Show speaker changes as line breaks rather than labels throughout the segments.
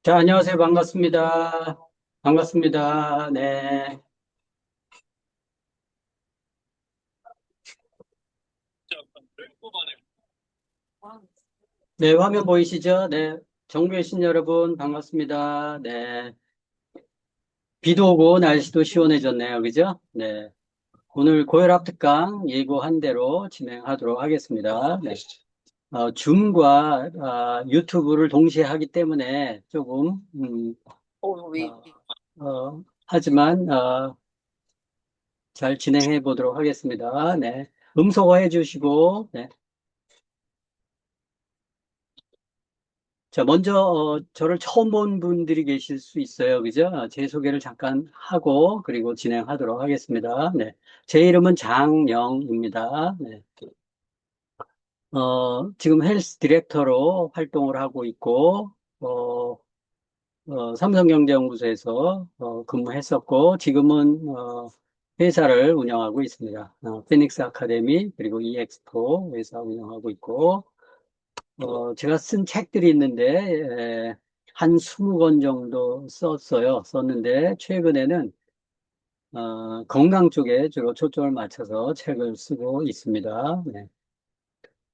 자, 안녕하세요. 반갑습니다. 반갑습니다. 네. 네, 화면 보이시죠? 네. 정부의 신 여러분, 반갑습니다. 네. 비도 오고 날씨도 시원해졌네요. 그죠? 네. 오늘 고혈압 특강 예고한 대로 진행하도록 하겠습니다. 네. 줌과 유튜브를 동시에 하기 때문에 조금, 하지만, 잘 진행해 보도록 하겠습니다. 네. 음소거 해주시고, 네. 자, 먼저, 저를 처음 본 분들이 계실 수 있어요. 그죠? 제 소개를 잠깐 하고, 그리고 진행하도록 하겠습니다. 네. 제 이름은 장영입니다. 네. 지금 헬스 디렉터로 활동을 하고 있고, 어, 삼성경제연구소에서 근무했었고, 지금은, 회사를 운영하고 있습니다. 피닉스 아카데미, 그리고 이엑스포 회사 운영하고 있고, 제가 쓴 책들이 있는데, 한 20권 정도 썼어요. 썼는데, 최근에는, 건강 쪽에 주로 초점을 맞춰서 책을 쓰고 있습니다. 네.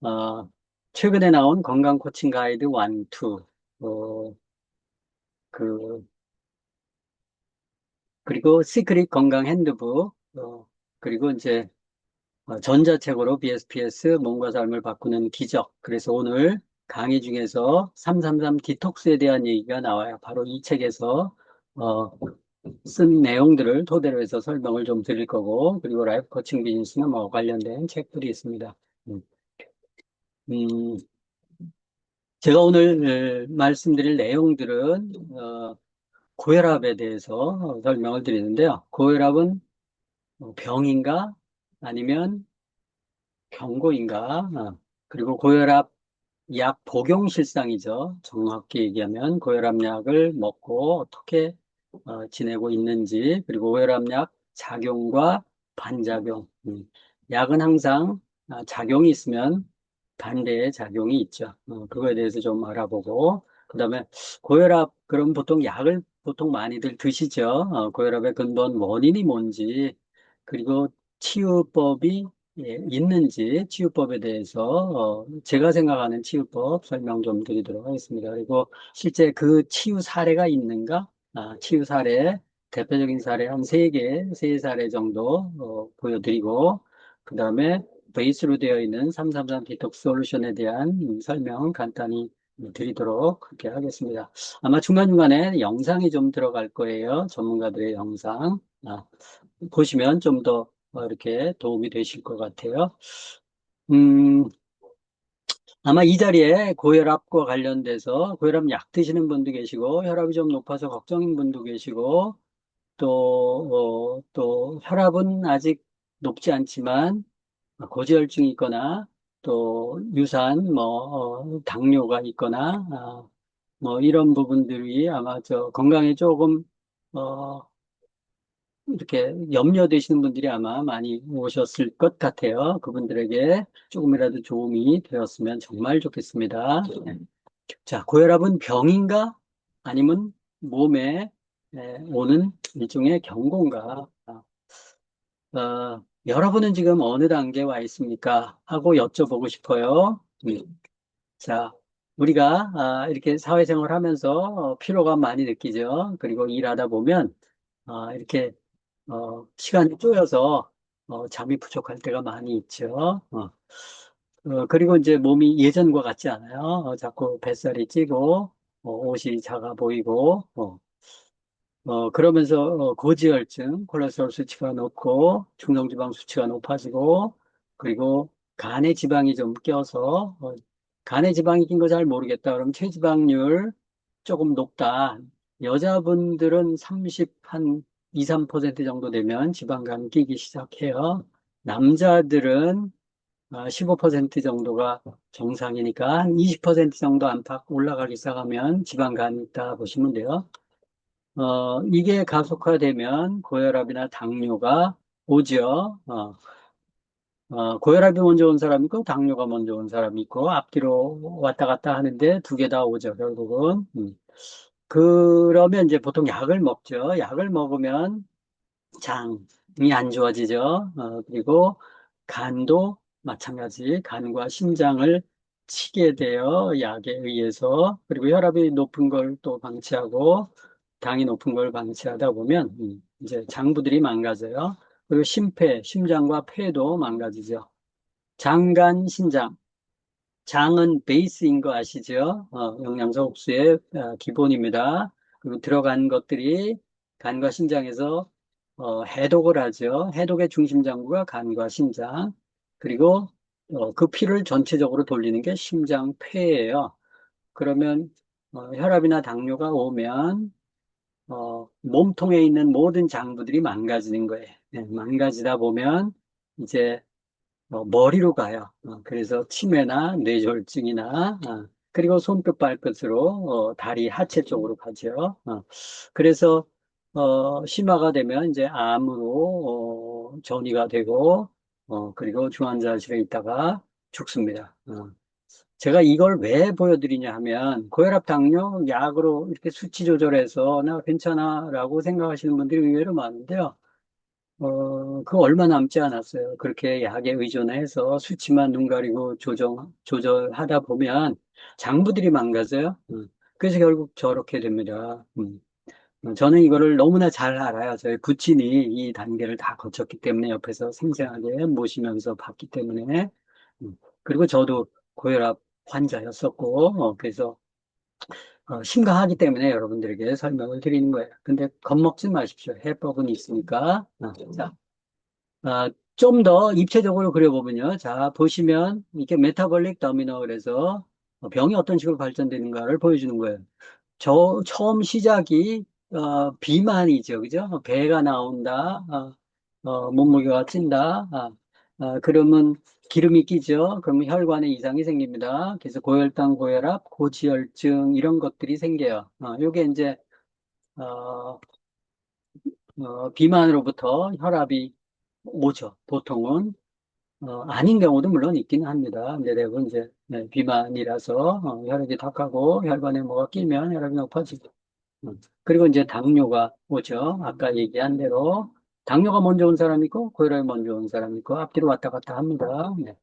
어, 최근에 나온 건강 코칭 가이드 1, 2, 그, 그리고 시크릿 건강 핸드북, 그리고 이제, 전자책으로 BSPS 몸과 삶을 바꾸는 기적. 그래서 오늘 강의 중에서 333 디톡스에 대한 얘기가 나와요. 바로 이 책에서 어, 쓴 내용들을 토대로 해서 설명을 좀 드릴 거고, 그리고 라이프 코칭 비즈니스나 뭐 관련된 책들이 있습니다. 음, 음, 제가 오늘 말씀드릴 내용들은 고혈압에 대해서 설명을 드리는데요. 고혈압은 병인가 아니면 경고인가? 그리고 고혈압 약 복용 실상이죠. 정확히 얘기하면 고혈압약을 먹고 어떻게 지내고 있는지, 그리고 고혈압약 작용과 반작용. 약은 항상 작용이 있으면 반대의 작용이 있죠. 그거에 대해서 좀 알아보고, 그다음에 고혈압, 그럼 보통 약을 보통 많이들 드시죠. 고혈압의 근본 원인이 뭔지, 그리고 치유법이 있는지 치유법에 대해서 제가 생각하는 치유법 설명 좀 드리도록 하겠습니다. 그리고 실제 그 치유 사례가 있는가? 치유 사례, 대표적인 사례 한 세 사례 정도 보여드리고, 그 다음에 베이스로 되어 있는 333 디톡스 솔루션에 대한 설명 간단히 드리도록 그렇게 하겠습니다. 아마 중간중간에 영상이 좀 들어갈 거예요. 전문가들의 영상. 보시면 좀 더 이렇게 도움이 되실 것 같아요. 음, 아마 이 자리에 고혈압과 관련돼서 고혈압 약 드시는 분도 계시고, 혈압이 좀 높아서 걱정인 분도 계시고, 또 혈압은 아직 높지 않지만 고지혈증이 있거나 또 유산, 당뇨가 있거나, 뭐 이런 부분들이 아마 저 건강에 조금, 어, 이렇게 염려되시는 분들이 아마 많이 오셨을 것 같아요. 그분들에게 조금이라도 도움이 되었으면 정말 좋겠습니다. 네. 자, 고혈압은 병인가? 아니면 몸에 오는 일종의 경고인가? 여러분은 지금 어느 단계에 와 있습니까? 하고 여쭤보고 싶어요. 자, 우리가 이렇게 사회생활 하면서 피로감 많이 느끼죠. 그리고 일하다 보면 이렇게 시간이 쪼여서 잠이 부족할 때가 많이 있죠. 그리고 이제 몸이 예전과 같지 않아요. 자꾸 뱃살이 찌고 옷이 작아 보이고 그러면서 고지혈증, 콜레스테롤 수치가 높고 중성지방 수치가 높아지고 그리고 간에 지방이 좀 껴서 간에 지방이 낀 거 잘 모르겠다. 그럼 체지방률 조금 높다. 여자분들은 30한 2, 3% 정도 되면 지방간이 끼기 시작해요. 남자들은 15% 정도가 정상이니까 한 20% 정도 안팎 올라가기 시작하면 지방간이 있다 보시면 돼요. 이게 가속화되면 고혈압이나 당뇨가 오죠. 고혈압이 먼저 온 사람이 있고 당뇨가 먼저 온 사람이 있고 앞뒤로 왔다 갔다 하는데 두 개 다 오죠, 결국은. 그러면 이제 보통 약을 먹죠. 약을 먹으면 장이 안 좋아지죠. 그리고 간도 마찬가지 간과 심장을 치게 돼요. 약에 의해서. 그리고 혈압이 높은 걸 또 방치하고 당이 높은 걸 방치하다 보면 이제 장부들이 망가져요. 그리고 심장과 폐도 망가지죠. 장간, 신장. 장은 베이스인 거 아시죠? 영양소 흡수의 기본입니다. 그리고 들어간 것들이 간과 신장에서 해독을 하죠. 해독의 중심 장부가 간과 신장. 그리고 그 피를 전체적으로 돌리는 게 심장, 폐예요. 그러면 혈압이나 당뇨가 오면 몸통에 있는 모든 장부들이 망가지는 거예요. 네, 망가지다 보면 이제 머리로 가요. 그래서 치매나 뇌졸중이나 그리고 손끝 발끝으로 다리 하체 쪽으로 가죠. 그래서 심화가 되면 이제 암으로 전이가 되고 그리고 중환자실에 있다가 죽습니다. 제가 이걸 왜 보여드리냐 하면 고혈압 당뇨 약으로 이렇게 수치 조절해서 나 괜찮아라고 생각하시는 분들이 의외로 많은데요. 그 얼마 남지 않았어요. 그렇게 약에 의존해서 수치만 눈 가리고 조절하다 보면 장부들이 망가져요. 그래서 결국 저렇게 됩니다. 저는 이거를 너무나 잘 알아요. 저희 부친이 이 단계를 다 거쳤기 때문에 옆에서 생생하게 모시면서 봤기 때문에. 그리고 저도 고혈압 환자였었고, 그래서 심각하기 때문에 여러분들에게 설명을 드리는 거예요. 근데 겁먹지 마십시오. 해법은 있으니까. 자, 좀 더 입체적으로 그려보면요. 자, 보시면 이게 메타볼릭 더미너 그래서 병이 어떤 식으로 발전되는가를 보여주는 거예요. 처음 시작이 비만이죠. 그죠? 배가 나온다. 몸무게가 찐다. 그러면 기름이 끼죠. 그러면 혈관에 이상이 생깁니다. 그래서 고혈당, 고혈압, 고지혈증 이런 것들이 생겨요. 요게 이제 어, 비만으로부터 혈압이 오죠. 보통은 아닌 경우도 물론 있기는 합니다. 근데 대부분 이제 네, 비만이라서 혈액이 탁하고 혈관에 뭐가 끼면 혈압이 높아지고 그리고 이제 당뇨가 오죠. 아까 얘기한 대로 당뇨가 먼저 온 사람이 있고 고혈압이 먼저 온 사람이 있고 앞뒤로 왔다 갔다 합니다. 네.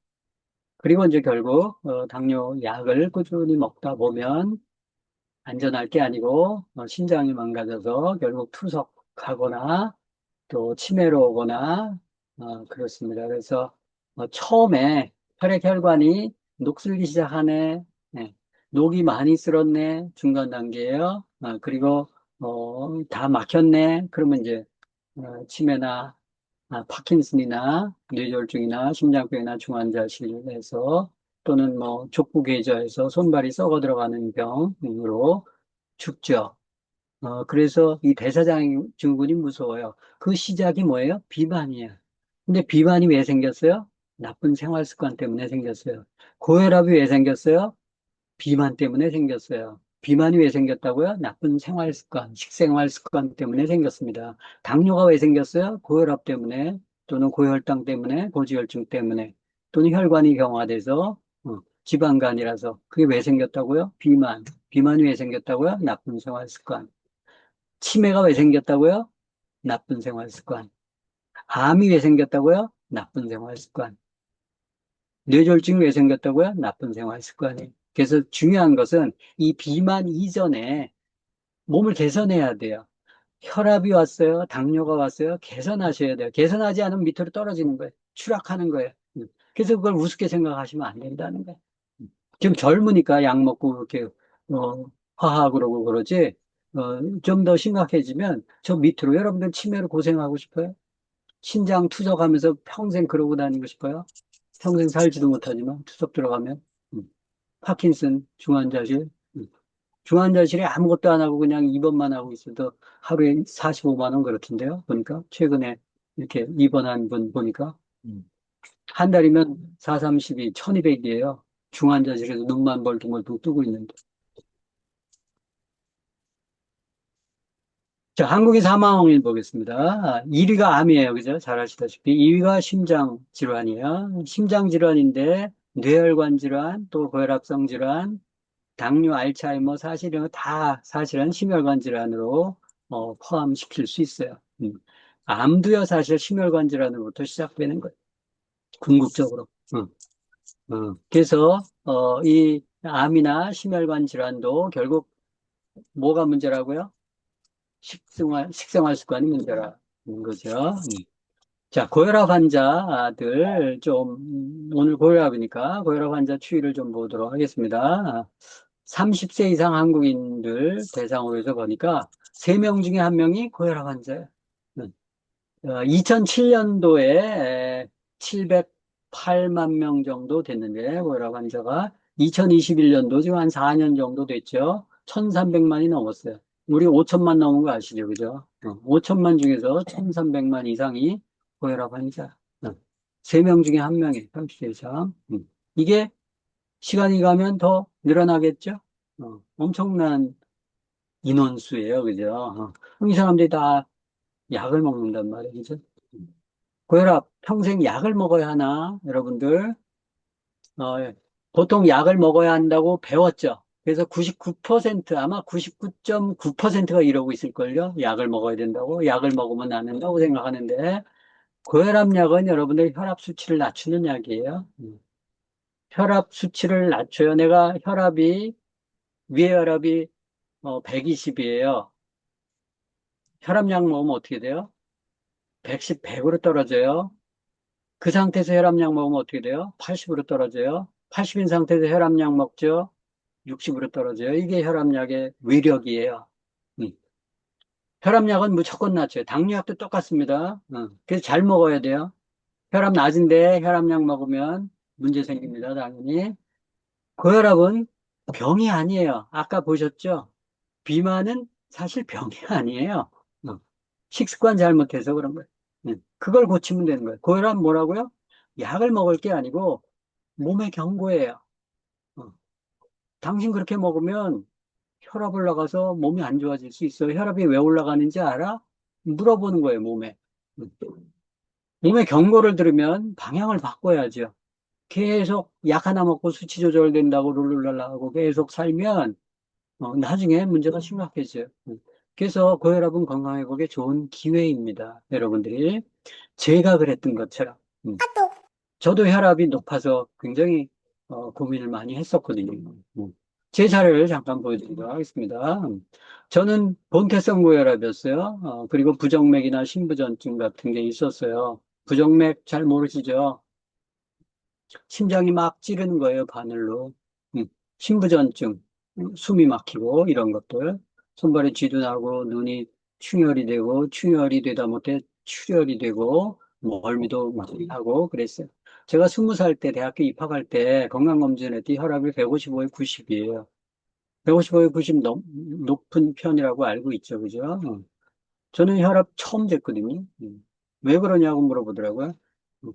그리고 이제 결국 당뇨 약을 꾸준히 먹다 보면 안전할 게 아니고 신장이 망가져서 결국 투석하거나 또 치매로 오거나 그렇습니다. 그래서 처음에 혈액 혈관이 녹슬기 시작하네, 네. 녹이 많이 쓸었네, 중간 단계예요. 그리고 다 막혔네. 그러면 이제 치매나 파킨슨이나 뇌졸중이나 심장병이나 중환자실에서 또는 뭐 족부계좌에서 손발이 썩어 들어가는 병으로 죽죠. 그래서 이 대사장 증후군이 무서워요. 그 시작이 뭐예요? 비만이에요. 근데 비만이 왜 생겼어요? 나쁜 생활 습관 때문에 생겼어요. 고혈압이 왜 생겼어요? 비만 때문에 생겼어요. 비만이 왜 생겼다고요? 나쁜 생활 습관, 식생활 습관 때문에 생겼습니다. 당뇨가 왜 생겼어요? 고혈압 때문에, 또는 고혈당 때문에, 고지혈증 때문에, 또는 혈관이 경화돼서 지방간이라서. 그게 왜 생겼다고요? 비만. 비만이 왜 생겼다고요? 나쁜 생활 습관. 치매가 왜 생겼다고요? 나쁜 생활 습관. 암이 왜 생겼다고요? 나쁜 생활 습관. 뇌졸중이 왜 생겼다고요? 나쁜 생활 습관이. 그래서 중요한 것은 이 비만 이전에 몸을 개선해야 돼요. 혈압이 왔어요. 당뇨가 왔어요. 개선하셔야 돼요. 개선하지 않으면 밑으로 떨어지는 거예요. 추락하는 거예요. 그래서 그걸 우습게 생각하시면 안 된다는 거예요. 지금 젊으니까 약 먹고 그렇게 화하고 그러고 그러지. 좀 더 심각해지면 저 밑으로 여러분들 치매로 고생하고 싶어요? 신장 투석하면서 평생 그러고 다니고 싶어요? 평생 살지도 못하지만 투석 들어가면 파킨슨 중환자실 중환자실에 아무것도 안 하고 그냥 입원만 하고 있어도 하루에 45만 원 그렇던데요. 보니까 최근에 이렇게 입원한 분 보니까 한 달이면 4, 32, 1200이에요. 중환자실에서 눈만 벌둥벌둥 뜨고 있는데. 자, 한국의 사망률 보겠습니다. 1위가 암이에요. 그죠? 잘 아시다시피. 2위가 심장 질환이에요. 심장 질환인데 뇌혈관 질환, 또 고혈압성 질환, 당뇨, 알츠하이머 사실은 다 사실은 심혈관 질환으로 포함시킬 수 있어요. 암도요 사실 심혈관 질환으로부터 시작되는 거예요. 궁극적으로. 그래서 이 암이나 심혈관 질환도 결국 뭐가 문제라고요? 식생활 습관이 문제라는 거죠. 자, 고혈압 환자들 좀, 오늘 고혈압이니까 고혈압 환자 추이를 좀 보도록 하겠습니다. 30세 이상 한국인들 대상으로 해서 보니까 3명 중에 1명이 고혈압 환자예요. 2007년도에 708만 명 정도 됐는데, 고혈압 환자가 2021년도 지금 한 4년 정도 됐죠. 1300만이 넘었어요. 우리 5천만 넘은 거 아시죠? 그죠? 5천만 중에서 1300만 이상이 고혈압 환자. 3명 중에 1명이 30세 이상. 이게 시간이 가면 더 늘어나겠죠? 엄청난 인원수예요. 그죠? 그럼 이 사람들이 다 약을 먹는단 말이에요. 그죠? 고혈압 평생 약을 먹어야 하나? 여러분들, 어, 보통 약을 먹어야 한다고 배웠죠. 그래서 99%, 아마 99.9%가 이러고 있을걸요. 약을 먹어야 된다고. 약을 먹으면 안 된다고 생각하는데, 고혈압 약은 여러분들 혈압 수치를 낮추는 약이에요. 혈압 수치를 낮춰요. 내가 위에 혈압이 120이에요. 혈압약 먹으면 어떻게 돼요? 110, 100으로 떨어져요. 그 상태에서 혈압약 먹으면 어떻게 돼요? 80으로 떨어져요. 80인 상태에서 혈압약 먹죠? 60으로 떨어져요. 이게 혈압약의 위력이에요. 음. 혈압약은 무조건 낮춰요. 당뇨약도 똑같습니다. 그래서 잘 먹어야 돼요. 혈압 낮은데 혈압약 먹으면 문제 생깁니다. 당연히. 고혈압은 병이 아니에요. 아까 보셨죠? 비만은 사실 병이 아니에요. 어. 식습관 잘못해서 그런 거예요. 그걸 고치면 되는 거예요. 고혈압 뭐라고요? 약을 먹을 게 아니고 몸의 경고예요. 어. 당신 그렇게 먹으면 혈압 올라가서 몸이 안 좋아질 수 있어요. 혈압이 왜 올라가는지 알아? 물어보는 거예요, 몸에. 음. 몸의 경고를 들으면 방향을 바꿔야죠. 계속 약 하나 먹고 수치 조절된다고 룰루랄라 하고 계속 살면 나중에 문제가 심각해져요. 그래서 고혈압은 건강회복에 좋은 기회입니다. 여러분들이 제가 그랬던 것처럼. 저도 혈압이 높아서 굉장히 고민을 많이 했었거든요. 제 사례를 잠깐 보여드리도록 하겠습니다. 저는 본태성 고혈압이었어요. 그리고 부정맥이나 심부전증 같은 게 있었어요. 부정맥 잘 모르시죠? 심장이 막 찌르는 거예요, 바늘로. 신부전증, 숨이 막히고 이런 것들. 손발에 쥐도 나고 눈이 충혈이 되고 충혈이 되다 못해 출혈이 되고 멀미도 막 하고 그랬어요. 제가 20살 때 대학교 입학할 때 건강검진했더니 혈압이 155에 90이에요. 155에 90 높은 편이라고 알고 있죠, 그죠? 저는 혈압 처음 쟀거든요. 왜 그러냐고 물어보더라고요.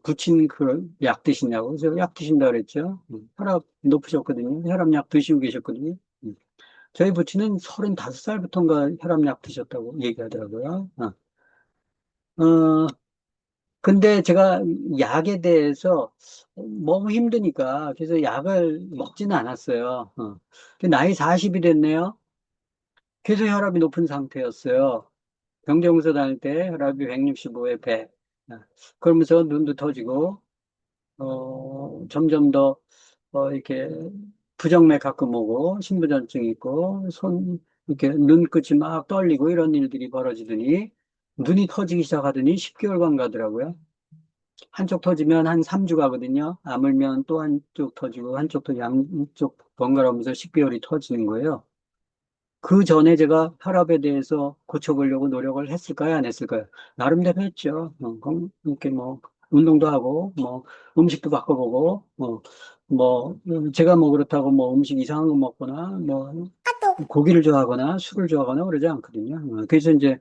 부친 그 약 드시냐고. 그래서 약 드신다 그랬죠. 혈압 높으셨거든요. 혈압약 드시고 계셨거든요. 저희 부친은 35살부터인가 혈압약 드셨다고 얘기하더라고요. 어, 근데 제가 약에 대해서 너무 힘드니까 그래서 약을 먹지는 않았어요. 근데 나이 40이 됐네요. 계속 혈압이 높은 상태였어요. 경정서 다닐 때 혈압이 165에 100. 그러면서 눈도 터지고, 점점 더, 이렇게 부정맥 가끔 오고, 신부전증 있고, 이렇게 눈끝이 막 떨리고 이런 일들이 벌어지더니, 눈이 터지기 시작하더니 10개월간 가더라고요. 한쪽 터지면 한 3주 가거든요. 아물면 또 한쪽 터지고, 한쪽 터지고, 양쪽 번갈아가면서 10개월이 터지는 거예요. 그 전에 제가 혈압에 대해서 고쳐보려고 노력을 했을까요? 안 했을까요? 나름대로 했죠. 이렇게 뭐, 운동도 하고, 뭐, 음식도 바꿔보고, 제가 뭐 그렇다고 뭐 음식 이상한 거 먹거나, 뭐, 고기를 좋아하거나, 술을 좋아하거나 그러지 않거든요. 그래서 이제,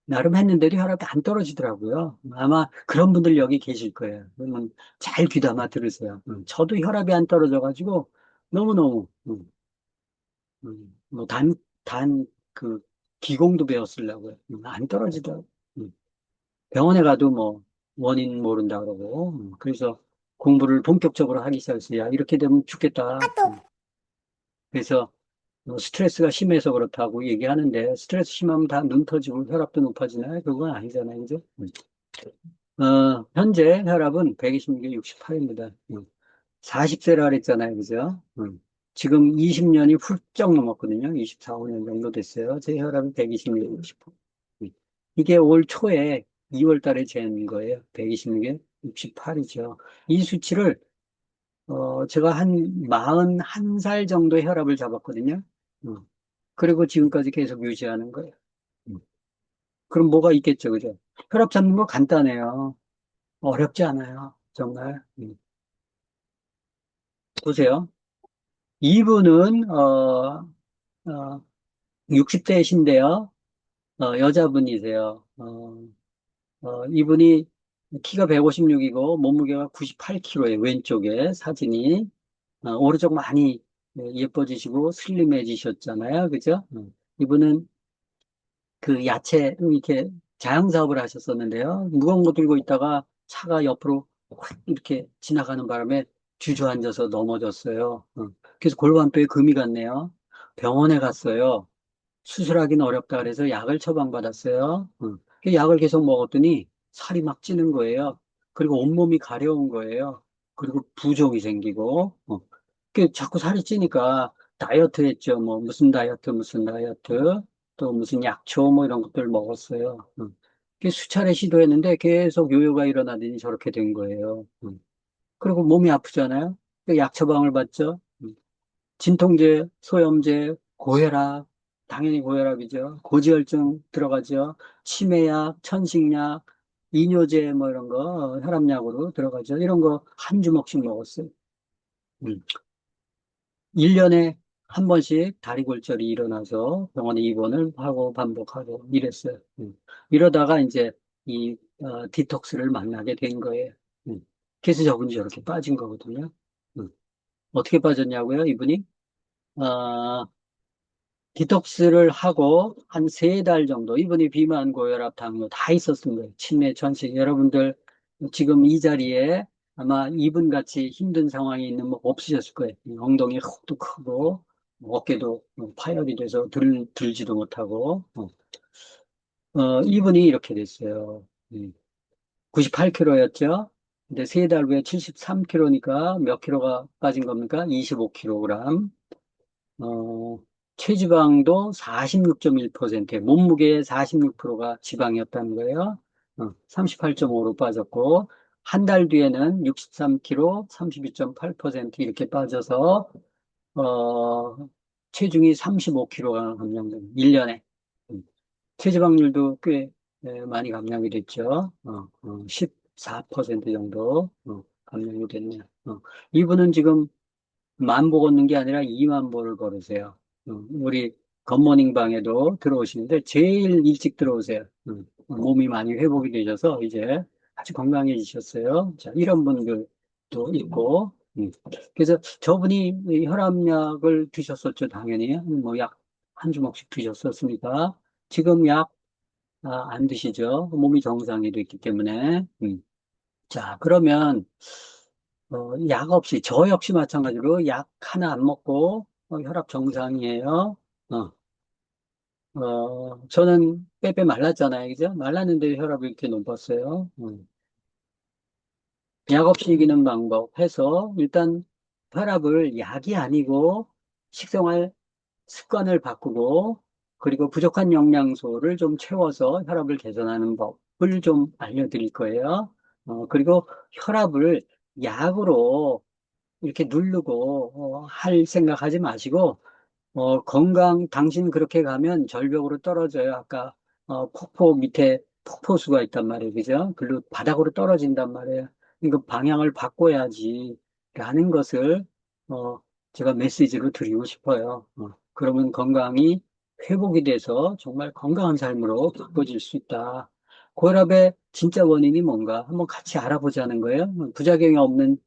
나름 했는데도 혈압이 안 떨어지더라고요. 아마 그런 분들 여기 계실 거예요. 그러면 잘 귀담아 들으세요. 저도 혈압이 안 떨어져가지고, 너무너무, 뭐, 그, 기공도 배웠으려고요. 안 떨어지더라고요. 병원에 가도 뭐, 원인 모른다 그러고, 그래서 공부를 본격적으로 하기 시작했어요. 야, 이렇게 되면 죽겠다. 그래서 스트레스가 심해서 그렇다고 얘기하는데 스트레스 심하면 다 눈 터지고 혈압도 높아지나요? 그건 아니잖아요. 그죠? 현재 혈압은 126에 68입니다. 40세라 그랬잖아요. 그죠? 지금 20년이 훌쩍 넘었거든요. 24, 5년 정도 됐어요. 제 혈압이 126에 69. 이게 올 초에 2월 달에 재는 거예요. 126에 68이죠. 이 수치를 제가 한 41살 정도 혈압을 잡았거든요. 음. 그리고 지금까지 계속 유지하는 거예요. 음. 그럼 뭐가 있겠죠, 그죠? 혈압 잡는 거 간단해요. 어렵지 않아요. 정말. 보세요. 이분은, 60대이신데요. 여자분이세요. 이분이 키가 156이고 몸무게가 98kg예요. 왼쪽에 사진이. 오른쪽 많이 예뻐지시고 슬림해지셨잖아요. 그죠? 이분은 그 야채 이렇게 자영사업을 하셨었는데요. 무거운 거 들고 있다가 차가 옆으로 확 이렇게 지나가는 바람에 주저앉아서 넘어졌어요. 그래서 골반뼈에 금이 갔네요. 병원에 갔어요. 수술하기는 어렵다 그래서 약을 처방받았어요. 그 약을 계속 먹었더니 살이 막 찌는 거예요. 그리고 온몸이 가려운 거예요. 그리고 부종이 생기고, 그 자꾸 살이 찌니까 다이어트 했죠. 뭐 무슨 다이어트, 무슨 다이어트, 또 무슨 약초 뭐 이런 것들 먹었어요. 그 수차례 시도했는데 계속 요요가 일어나더니 저렇게 된 거예요. 그리고 몸이 아프잖아요. 그약 처방을 받죠. 진통제, 소염제, 고혈압, 당연히 고혈압이죠. 고지혈증 들어가죠. 치매약, 천식약, 이뇨제 뭐 이런 거 혈압약으로 들어가죠. 이런 거 한 주먹씩 먹었어요. 음. 1년에 한 번씩 다리 골절이 일어나서 병원에 입원을 하고 반복하고 이랬어요. 이러다가 이제 이 디톡스를 만나게 된 거예요. 그래서 저분이 저렇게 빠진 거거든요. 음. 어떻게 빠졌냐고요, 이분이? 어, 디톡스를 하고 한 세 달 정도, 이분이 비만, 고혈압, 당뇨 다 있었던 거예요. 치매, 전신. 여러분들 지금 이 자리에 아마 이분 같이 힘든 상황이 있는 분 없으셨을 거예요. 엉덩이 혹도 크고, 어깨도 파열이 돼서 들지도 못하고, 이분이 이렇게 됐어요. 98kg였죠? 근데 세 달 후에 73kg니까 몇 킬로가 빠진 겁니까? 25kg. 어, 체지방도 46.1%, 몸무게의 46%가 지방이었다는 거예요. 38.5로 빠졌고, 한 달 뒤에는 63kg, 32.8% 이렇게 빠져서, 체중이 35kg가 감량된, 1년에. 체지방률도 꽤 많이 감량이 됐죠. 14% 정도 감량이 됐네요. 이분은 지금 만 보 걷는 게 아니라 2만 보를 걸으세요. 우리 굿모닝 방에도 들어오시는데 제일 일찍 들어오세요. 몸이 많이 회복이 되셔서 이제 아주 건강해지셨어요. 자, 이런 분들도 있고. 그래서 저분이 이 혈압약을 드셨었죠, 당연히. 뭐 약 한 주먹씩 드셨었으니까. 지금 약 안 드시죠. 몸이 정상이 됐기 때문에. 자, 그러면 약 없이, 저 역시 마찬가지로 약 하나 안 먹고 혈압 정상이에요. 어, 저는 빼빼 말랐잖아요. 그죠? 말랐는데 혈압이 이렇게 높았어요. 약 없이 이기는 방법 해서 일단 혈압을 약이 아니고 식생활 습관을 바꾸고 그리고 부족한 영양소를 좀 채워서 혈압을 개선하는 법을 좀 알려드릴 거예요. 그리고 혈압을 약으로 이렇게 누르고 할 생각하지 마시고 당신 그렇게 가면 절벽으로 떨어져요. 아까 폭포 밑에 폭포수가 있단 말이에요. 그죠? 글로 바닥으로 떨어진단 말이에요. 이거 방향을 바꿔야지 라는 것을 어, 제가 메시지로 드리고 싶어요. 그러면 건강이 회복이 돼서 정말 건강한 삶으로 바꿔질 수 있다. 고혈압의 진짜 원인이 뭔가 한번 같이 알아보자는 거예요. 부작용이 없는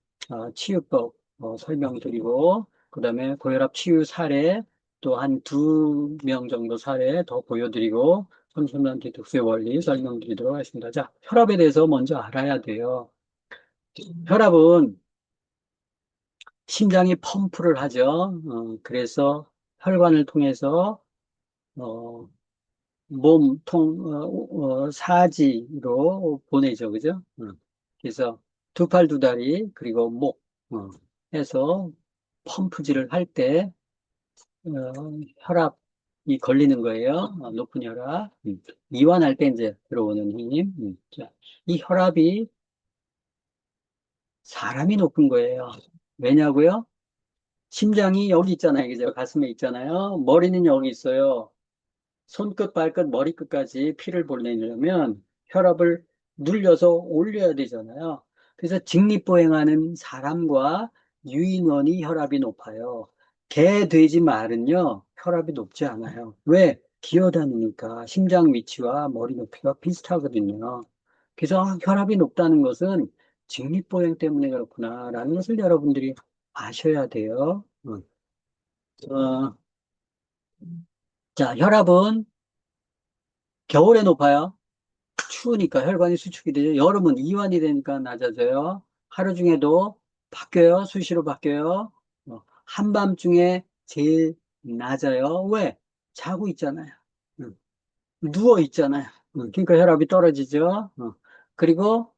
치유법 설명드리고 그다음에 고혈압 치유 사례 또 한 두 명 정도 사례 더 보여드리고 섬세한 디톡스의 원리 설명드리도록 하겠습니다. 자, 혈압에 대해서 먼저 알아야 돼요. 혈압은 심장이 펌프를 하죠. 그래서 혈관을 통해서 어, 사지로 보내죠. 그죠? 그래서 두 팔 두 다리, 그리고 목, 해서 펌프질을 할 때, 어, 혈압이 걸리는 거예요. 높은 혈압. 이완할 때 이제 들어오는 힘. 자, 이 혈압이 사람이 높은 거예요. 왜냐고요? 심장이 여기 있잖아요. 그죠? 가슴에 있잖아요. 머리는 여기 있어요. 손끝, 발끝, 머리끝까지 피를 보내려면 혈압을 눌려서 올려야 되잖아요. 그래서 직립보행하는 사람과 유인원이 혈압이 높아요. 개, 돼지, 말은요, 혈압이 높지 않아요. 왜? 기어다니니까 심장 위치와 머리 높이가 비슷하거든요. 그래서 혈압이 높다는 것은 직립보행 때문에 그렇구나라는 것을 여러분들이 아셔야 돼요. 어, 자, 혈압은 겨울에 높아요. 추우니까 혈관이 수축이 되죠. 여름은 이완이 되니까 낮아져요. 하루 중에도 바뀌어요. 수시로 바뀌어요. 한밤중에 제일 낮아요. 왜? 자고 있잖아요. 응. 누워 있잖아요. 응. 그러니까 혈압이 떨어지죠. 그리고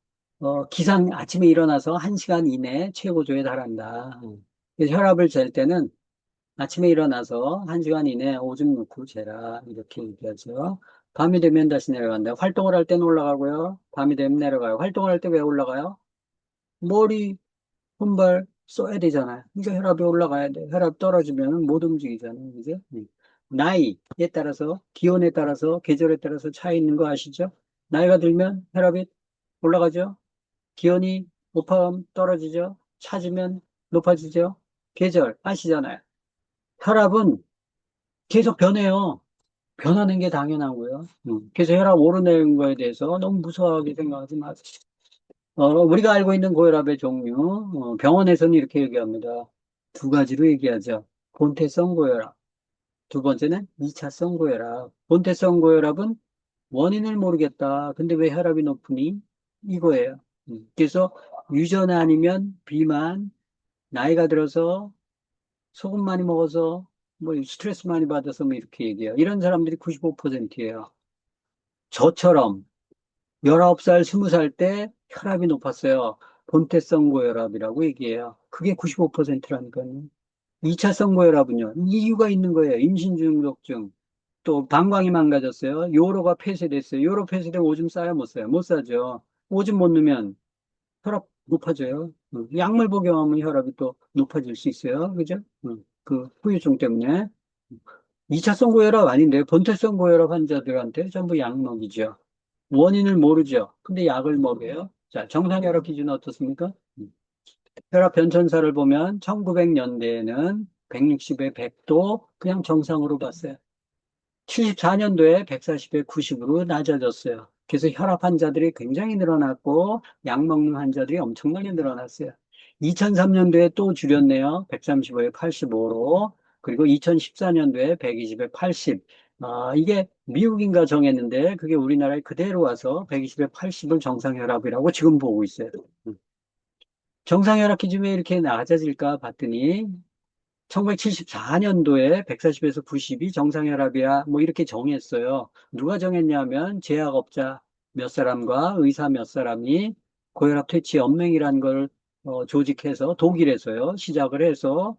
기상 아침에 일어나서 1시간 이내에 최고조에 달한다. 그래서 혈압을 잴 때는 아침에 일어나서 1시간 이내에 오줌 넣고 재라. 이렇게 얘기하죠. 밤이 되면 다시 내려간다. 활동을 할 때는 올라가고요. 밤이 되면 내려가요. 활동을 할 때 왜 올라가요? 머리, 손발 써야 되잖아요. 그러니까 혈압이 올라가야 돼. 혈압 떨어지면 못 움직이잖아요. 그죠? 나이에 따라서, 기온에 따라서, 계절에 따라서 차이 있는 거 아시죠? 나이가 들면 혈압이 올라가죠? 기온이 높아면 떨어지죠? 차지면 높아지죠? 계절 아시잖아요. 혈압은 계속 변해요. 변하는 게 당연하고요. 그래서 혈압 오르는 거에 대해서 너무 무서워하게 생각하지 마세요. 우리가 알고 있는 고혈압의 종류, 병원에서는 이렇게 얘기합니다. 두 가지로 얘기하죠. 본태성 고혈압. 두 번째는 2차성 고혈압. 본태성 고혈압은 원인을 모르겠다. 근데 왜 혈압이 높으니? 이거예요. 그래서 유전 아니면 비만, 나이가 들어서 소금 많이 먹어서 뭐 스트레스 많이 받아서 뭐 이렇게 얘기해요. 이런 사람들이 95%예요. 저처럼 19살, 20살 때 혈압이 높았어요. 본태성 고혈압이라고 얘기해요. 그게 95%라니까요. 2차성 고혈압은요. 이유가 있는 거예요. 임신 중독증. 또 방광이 망가졌어요. 요로가 폐쇄됐어요. 요로 폐쇄되면 오줌 싸요, 못 싸요? 못 싸죠. 오줌 못 넣으면 혈압 높아져요. 약물 복용하면 혈압이 또 높아질 수 있어요. 그죠? 그 후유증 때문에. 2차성 고혈압 아닌데 본태성 고혈압 환자들한테 전부 약 먹이죠. 원인을 모르죠. 근데 약을 먹여요. 자, 정상혈압 기준은 어떻습니까? 혈압 변천사를 보면 1900년대에는 160에 100도 그냥 정상으로 봤어요. 74년도에 140에 90으로 낮아졌어요. 그래서 혈압 환자들이 굉장히 늘어났고 약 먹는 환자들이 엄청나게 늘어났어요. 2003년도에 또 줄였네요. 135에 85로. 그리고 2014년도에 120에 80. 이게 미국인가 정했는데 그게 우리나라에 그대로 와서 120에 80을 정상혈압이라고 지금 보고 있어요. 정상혈압 기준이 왜 이렇게 낮아질까 봤더니 1974년도에 140에서 90이 정상혈압이야. 뭐 이렇게 정했어요. 누가 정했냐면 제약업자 몇 사람과 의사 몇 사람이 고혈압 퇴치 연맹이라는 걸 조직해서 독일에서요. 시작을 해서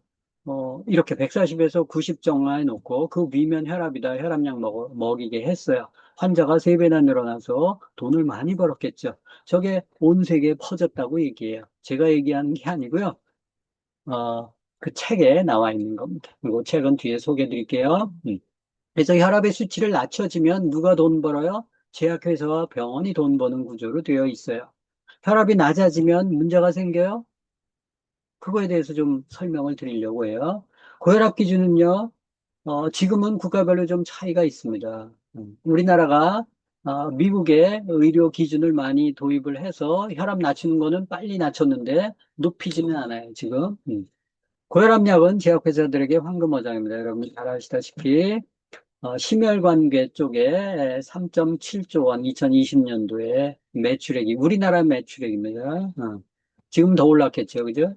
이렇게 140에서 90 정하에 놓고 그 위면 혈압이다. 혈압약 먹이게 했어요. 환자가 3배나 늘어나서 돈을 많이 벌었겠죠. 저게 온 세계에 퍼졌다고 얘기해요. 제가 얘기하는 게 아니고요. 그 책에 나와 있는 겁니다. 그리고 책은 뒤에 소개해 드릴게요. 그래서 혈압의 수치를 낮춰지면 누가 돈 벌어요? 제약회사와 병원이 돈 버는 구조로 되어 있어요. 혈압이 낮아지면 문제가 생겨요? 그거에 대해서 좀 설명을 드리려고 해요. 고혈압 기준은요, 지금은 국가별로 좀 차이가 있습니다. 우리나라가 미국의 의료 기준을 많이 도입을 해서 혈압 낮추는 거는 빨리 낮췄는데 높이지는 않아요, 지금. 고혈압약은 제약회사들에게 황금어장입니다. 여러분 잘 아시다시피 심혈관계 쪽에 3.7조 원 2020년도에 매출액이 우리나라 매출액입니다. 지금 더 올랐겠죠, 그죠?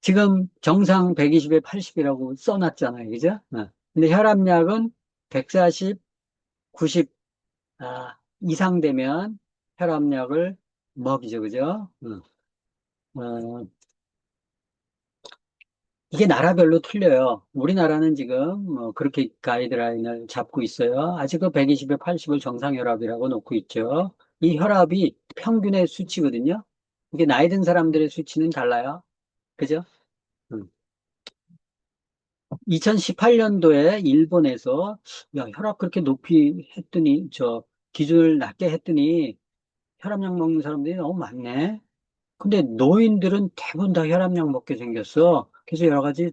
지금 정상 120에 80이라고 써놨잖아요. 그죠? 근데 혈압약은 140, 90, 이상 되면 혈압약을 먹이죠. 그죠? 어, 이게 나라별로 틀려요. 우리나라는 지금 그렇게 가이드라인을 잡고 있어요. 아직 그 120에 80을 정상혈압이라고 놓고 있죠. 이 혈압이 평균의 수치거든요. 이게 나이 든 사람들의 수치는 달라요. 그죠? 2018년도에 일본에서 야, 혈압 그렇게 높이 했더니 기준을 낮게 했더니 혈압약 먹는 사람들이 너무 많네. 근데 노인들은 대부분 다 혈압약 먹게 생겼어. 그래서 여러 가지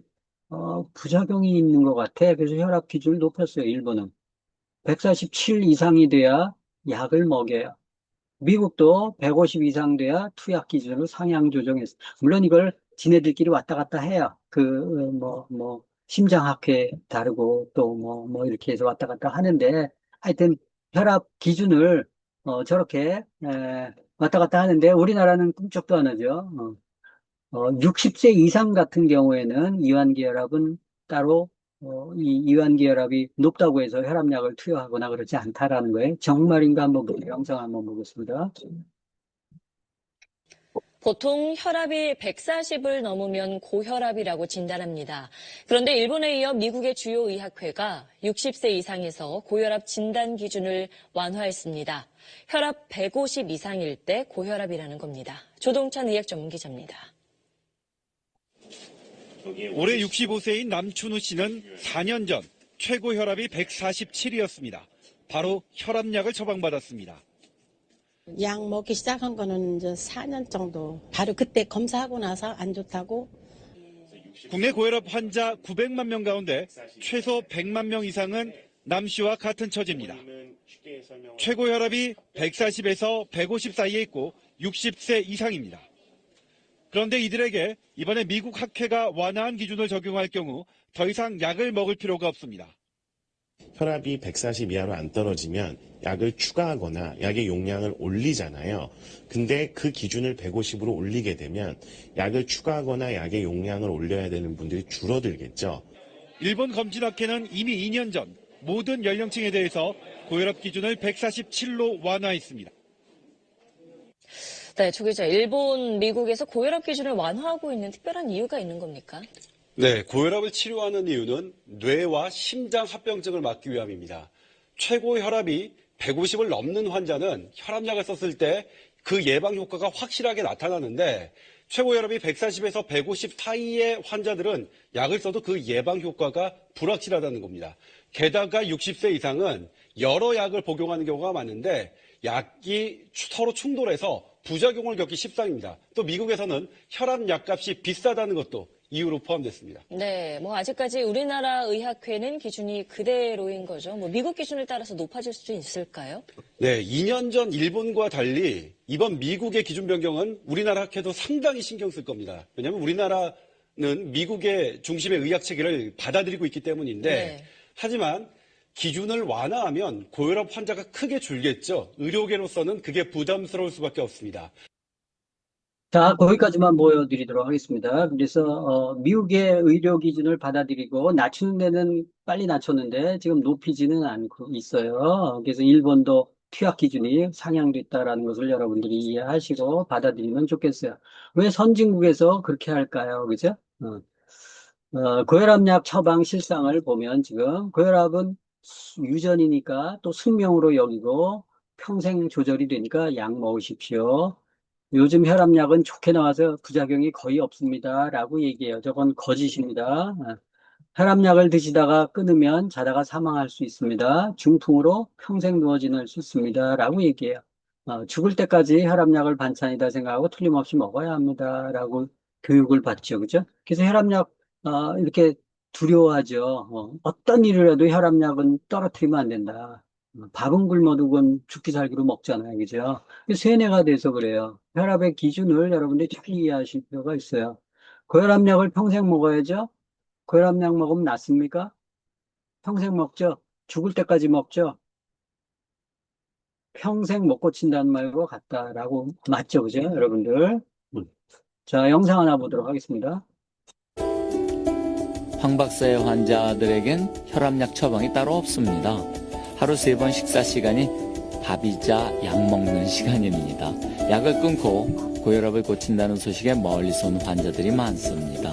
부작용이 있는 것 같아. 그래서 혈압 기준을 높였어요, 일본은. 147 이상이 돼야 약을 먹여요. 미국도 150 이상 돼야 투약 기준으로 상향 조정했어. 물론 이걸 지네들끼리 왔다 갔다 해요. 심장학회 다르고 또 이렇게 해서 왔다 갔다 하는데 하여튼 혈압 기준을 저렇게 왔다 갔다 하는데 우리나라는 꿈쩍도 안 하죠. 60세 이상 같은 경우에는 이완기혈압은 따로 이 이완기혈압이 높다고 해서 혈압약을 투여하거나 그러지 않다라는 거예요. 정말인가 한번 영상 한번 보겠습니다.
보통 혈압이 140을 넘으면 고혈압이라고 진단합니다. 그런데 일본에 이어 미국의 주요 의학회가 60세 이상에서 고혈압 진단 기준을 완화했습니다. 혈압 150 이상일 때 고혈압이라는 겁니다. 조동찬 의학 전문 기자입니다.
올해 65세인 남춘우 씨는 4년 전 최고 혈압이 147이었습니다. 바로 혈압약을 처방받았습니다.
약 먹기 시작한 거는 이제 4년 정도. 바로 그때 검사하고 나서 안 좋다고.
국내 고혈압 환자 900만 명 가운데 최소 100만 명 이상은 남 씨와 같은 처지입니다. 최고 혈압이 140에서 150 사이에 있고 60세 이상입니다. 그런데 이들에게 이번에 미국 학회가 완화한 기준을 적용할 경우 더 이상 약을 먹을 필요가 없습니다.
혈압이 140 이하로 안 떨어지면 약을 추가하거나 약의 용량을 올리잖아요. 근데 그 기준을 150으로 올리게 되면 약을 추가하거나 약의 용량을 올려야 되는 분들이 줄어들겠죠.
일본 검진학회는 이미 2년 전 모든 연령층에 대해서 고혈압 기준을 147로 완화했습니다.
네, 조 기자, 일본, 미국에서 고혈압 기준을 완화하고 있는 특별한 이유가 있는 겁니까?
네, 고혈압을 치료하는 이유는 뇌와 심장 합병증을 막기 위함입니다. 최고 혈압이 150을 넘는 환자는 혈압약을 썼을 때 그 예방 효과가 확실하게 나타나는데 최고 혈압이 140에서 150 사이의 환자들은 약을 써도 그 예방 효과가 불확실하다는 겁니다. 게다가 60세 이상은 여러 약을 복용하는 경우가 많은데 약이 서로 충돌해서 부작용을 겪기 십상입니다. 또 미국에서는 혈압 약값이 비싸다는 것도 이유로 포함됐습니다.
네, 아직까지 우리나라 의학회는 기준이 그대로인 거죠. 미국 기준을 따라서 높아질 수도 있을까요?
네, 2년 전 일본과 달리 이번 미국의 기준 변경은 우리나라 학회도 상당히 신경 쓸 겁니다. 왜냐하면 우리나라는 미국의 중심의 의학 체계를 받아들이고 있기 때문인데
네.
하지만 기준을 완화하면 고혈압 환자가 크게 줄겠죠. 의료계로서는 그게 부담스러울 수밖에 없습니다.
자, 거기까지만 보여드리도록 하겠습니다. 그래서 미국의 의료 기준을 받아들이고 낮추는 데는 빨리 낮췄는데 지금 높이지는 않고 있어요. 그래서 일본도 투약 기준이 상향됐다라는 것을 여러분들이 이해하시고 받아들이면 좋겠어요. 왜 선진국에서 그렇게 할까요? 그죠? 고혈압약 처방 실상을 보면 지금 고혈압은 유전이니까 또 숙명으로 여기고 평생 조절이 되니까 약 먹으십시오. 요즘 혈압약은 좋게 나와서 부작용이 거의 없습니다. 라고 얘기해요. 저건 거짓입니다. 혈압약을 드시다가 끊으면 자다가 사망할 수 있습니다. 중풍으로 평생 누워 지낼 수 있습니다. 라고 얘기해요. 죽을 때까지 혈압약을 반찬이다 생각하고 틀림없이 먹어야 합니다. 라고 교육을 받죠. 그죠? 그래서 혈압약, 이렇게 두려워하죠. 어떤 일을 해도 혈압약은 떨어뜨리면 안 된다. 밥은 굶어도 그건 죽기 살기로 먹잖아요. 그죠? 세뇌가 돼서 그래요. 혈압의 기준을 여러분들이 잘 이해하실 필요가 있어요. 고혈압약을 평생 먹어야죠? 고혈압약 먹으면 낫습니까? 평생 먹죠? 죽을 때까지 먹죠? 평생 못 고친다는 말과 같다라고 맞죠? 그죠? 여러분들? 자, 영상 하나 보도록 하겠습니다.
황 박사의 환자들에겐 혈압약 처방이 따로 없습니다. 하루 3번 식사 시간이 밥이자 약 먹는 시간입니다. 약을 끊고 고혈압을 고친다는 소식에 멀리서 온 환자들이 많습니다.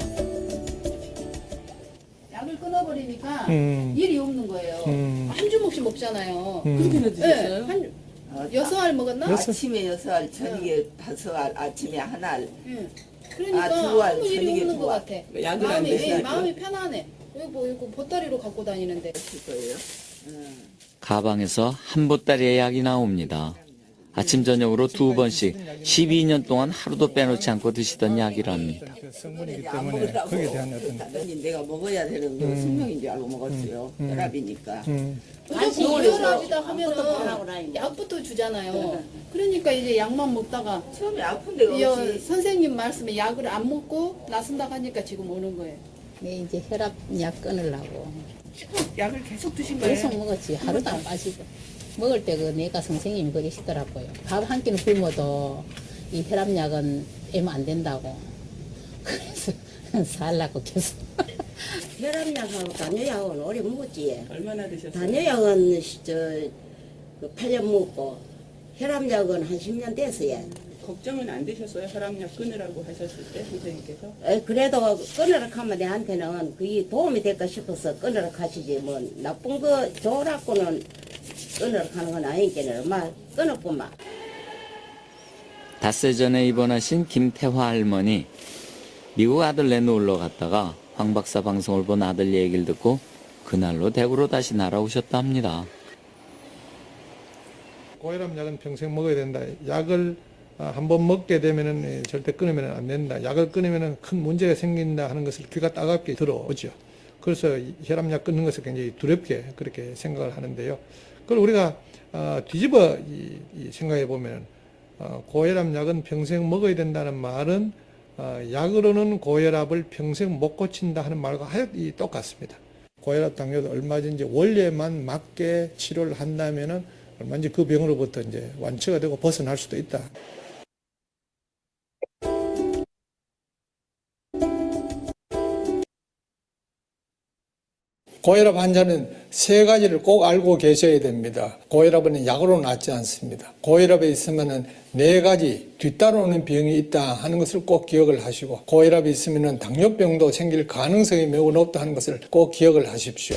약을 끊어버리니까 일이 없는 거예요. 한 주먹씩 먹잖아요.
그렇게나 드셨어요?
네, 여섯 알 먹었나?
아침에 6알, 저녁에 5알, 아침에 1알.
응. 그러니까
두 알,
아무 일이
저녁에
없는 것
2알.
같아.
약을 안 드셔야
마음이 편하네. 이거 보따리로 갖고 다니는데.
거예요.
가방에서 한 보따리의 약이 나옵니다. 아침 저녁으로 2번씩 12년 동안 하루도 빼놓지 않고 드시던 약이랍니다.
성분이기 때문에 거기에 대한 어떤
당연히 내가 먹어야 되는 거 숙명인 줄 알고 먹었어요. 혈압이니까.
고혈압이다 하면은 약부터 주잖아요. 그러니까 이제 약만 먹다가
처음에 아픈 데가 없이.
선생님 말씀에 약을 안 먹고 나선다 하니까 지금 오는 거예요.
네, 이제 혈압약 끊으려고
약을 계속 드신
계속 먹었지. 하루도 안 빠지고. 먹을 때 그 내과 선생님이 그러시더라고요. 밥 한 끼는 굶어도 이 혈압약은 빼면 안 된다고. 그래서 살라고 계속.
혈압약하고 단뇨약은 오래 먹었지.
얼마나 드셨어요?
단뇨약은 그 8년 먹고 혈압약은 한 10년 됐어요.
걱정은 안 되셨어요? 혈압약 끊으라고 하셨을 때 선생님께서?
그래도 끊으라 하면 내한테는 그게 도움이 될까 싶어서 끊으라 하시지 뭐 나쁜 거 좋으라고는 끊으라 하는 건 아니니까 엄마 끊었구만.
닷새 전에 입원하신 김태화 할머니. 미국 아들네 놀러 갔다가 황 박사 방송을 본 아들 얘기를 듣고 그날로 대구로 다시 날아오셨답니다.
고혈압 약은 평생 먹어야 된다. 약을 한번 먹게 되면은 절대 끊으면 안 된다. 약을 끊으면은 큰 문제가 생긴다 하는 것을 귀가 따갑게 들어오죠. 그래서 혈압약 끊는 것을 굉장히 두렵게 그렇게 생각을 하는데요. 그걸 우리가 뒤집어 생각해 보면 고혈압 약은 평생 먹어야 된다는 말은 약으로는 고혈압을 평생 못 고친다 하는 말과 하여튼 똑같습니다. 고혈압 당뇨도 얼마든지 원래만 맞게 치료를 한다면은 얼마든지 그 병으로부터 이제 완치가 되고 벗어날 수도 있다. 고혈압 환자는 3가지를 꼭 알고 계셔야 됩니다. 고혈압은 약으로 낫지 않습니다. 고혈압에 있으면 4가지 뒤따라 오는 병이 있다 하는 것을 꼭 기억을 하시고, 고혈압이 있으면 당뇨병도 생길 가능성이 매우 높다 하는 것을 꼭 기억을 하십시오.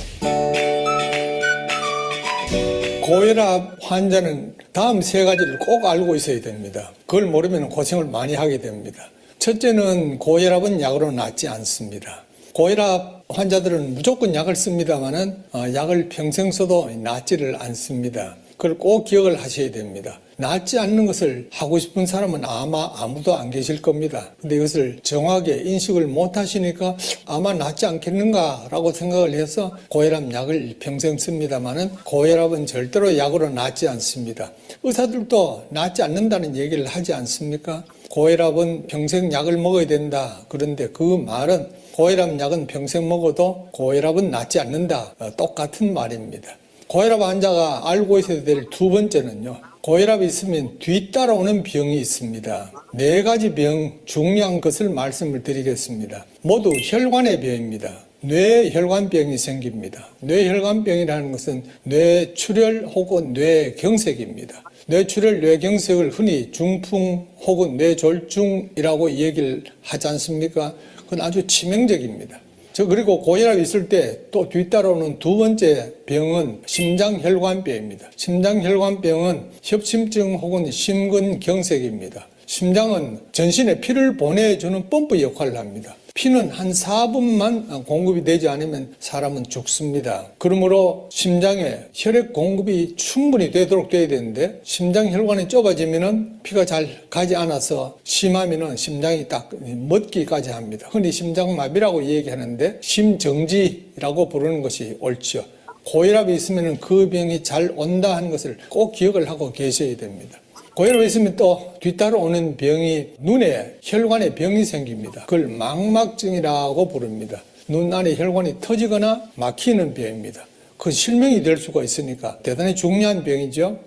고혈압 환자는 다음 3가지를 꼭 알고 있어야 됩니다. 그걸 모르면 고생을 많이 하게 됩니다. 첫째는 고혈압은 약으로 낫지 않습니다. 고혈압 환자들은 무조건 약을 씁니다만은 약을 평생 써도 낫지를 않습니다. 그걸 꼭 기억을 하셔야 됩니다. 낫지 않는 것을 하고 싶은 사람은 아마 아무도 안 계실 겁니다. 근데 이것을 정확하게 인식을 못 하시니까 아마 낫지 않겠는가라고 생각을 해서 고혈압 약을 평생 씁니다만은 고혈압은 절대로 약으로 낫지 않습니다. 의사들도 낫지 않는다는 얘기를 하지 않습니까? 고혈압은 평생 약을 먹어야 된다. 그런데 그 말은 고혈압 약은 평생 먹어도 고혈압은 낫지 않는다. 똑같은 말입니다. 고혈압 환자가 알고 있어야 될 2번째는요. 고혈압이 있으면 뒤따라오는 병이 있습니다. 4가지 병, 중요한 것을 말씀을 드리겠습니다. 모두 혈관의 병입니다. 뇌혈관병이 생깁니다. 뇌혈관병이라는 것은 뇌출혈 혹은 뇌경색입니다. 뇌출혈, 뇌경색을 흔히 중풍 혹은 뇌졸중이라고 얘기를 하지 않습니까? 그건 아주 치명적입니다. 그리고 고혈압이 있을 때 또 뒤따라오는 2번째 병은 심장혈관병입니다. 심장혈관병은 협심증 혹은 심근경색입니다. 심장은 전신에 피를 보내주는 펌프 역할을 합니다. 피는 한 4분만 공급이 되지 않으면 사람은 죽습니다. 그러므로 심장에 혈액 공급이 충분히 되도록 돼야 되는데 심장 혈관이 좁아지면은 피가 잘 가지 않아서 심하면은 심장이 딱 멎기까지 합니다. 흔히 심장마비라고 얘기하는데 심정지라고 부르는 것이 옳죠. 고혈압이 있으면은 그 병이 잘 온다 하는 것을 꼭 기억을 하고 계셔야 됩니다. 고혈압이 있으면 또 뒤따라 오는 병이 눈에 혈관에 병이 생깁니다. 그걸 망막증이라고 부릅니다. 눈 안에 혈관이 터지거나 막히는 병입니다. 그 실명이 될 수가 있으니까 대단히 중요한 병이죠.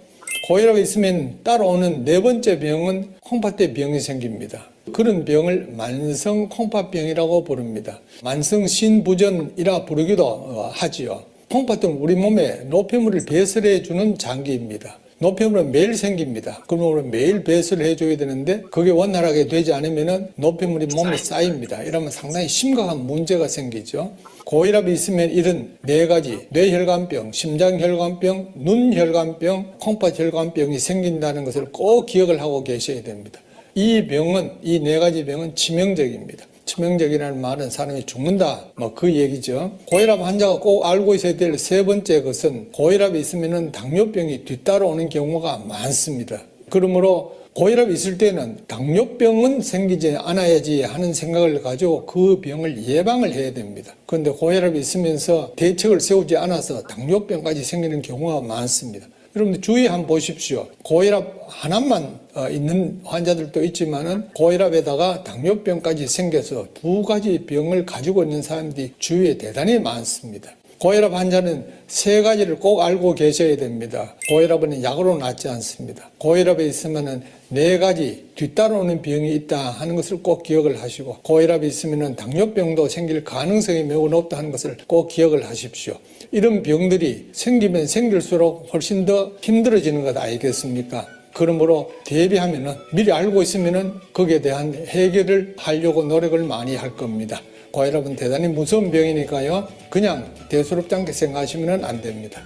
고혈압이 있으면 따라오는 4번째 병은 콩팥대 병이 생깁니다. 그런 병을 만성 콩팥병이라고 부릅니다. 만성 신부전이라 부르기도 하지요. 콩팥은 우리 몸에 노폐물을 배설해 주는 장기입니다. 노폐물은 매일 생깁니다. 그러면 매일 배설을 해줘야 되는데 그게 원활하게 되지 않으면 노폐물이 몸에 쌓입니다. 이러면 상당히 심각한 문제가 생기죠. 고혈압이 있으면 이런 네 가지 뇌혈관병, 심장혈관병, 눈혈관병, 콩팥혈관병이 생긴다는 것을 꼭 기억을 하고 계셔야 됩니다. 이 네 가지 병은 치명적입니다. 치명적이라는 말은 사람이 죽는다, 그 얘기죠. 고혈압 환자가 꼭 알고 있어야 될 세 번째 것은 고혈압이 있으면 당뇨병이 뒤따라오는 경우가 많습니다. 그러므로 고혈압이 있을 때는 당뇨병은 생기지 않아야지 하는 생각을 가지고 그 병을 예방을 해야 됩니다. 그런데 고혈압이 있으면서 대책을 세우지 않아서 당뇨병까지 생기는 경우가 많습니다. 여러분들 주의 한번 보십시오. 고혈압 하나만 있는 환자들도 있지만은 고혈압에다가 당뇨병까지 생겨서 두 가지 병을 가지고 있는 사람들이 주위에 대단히 많습니다. 고혈압 환자는 세 가지를 꼭 알고 계셔야 됩니다. 고혈압은 약으로 낫지 않습니다. 고혈압에 있으면은 네 가지 뒤따라오는 병이 있다 하는 것을 꼭 기억을 하시고, 고혈압이 있으면은 당뇨병도 생길 가능성이 매우 높다 하는 것을 꼭 기억을 하십시오. 이런 병들이 생기면 생길수록 훨씬 더 힘들어지는 것 아니겠습니까? 그러므로 대비하면은 미리 알고 있으면은 거기에 대한 해결을 하려고 노력을 많이 할 겁니다. 고혈압은 대단히 무서운 병이니까요. 그냥 대수롭지 않게 생각하시면 안 됩니다.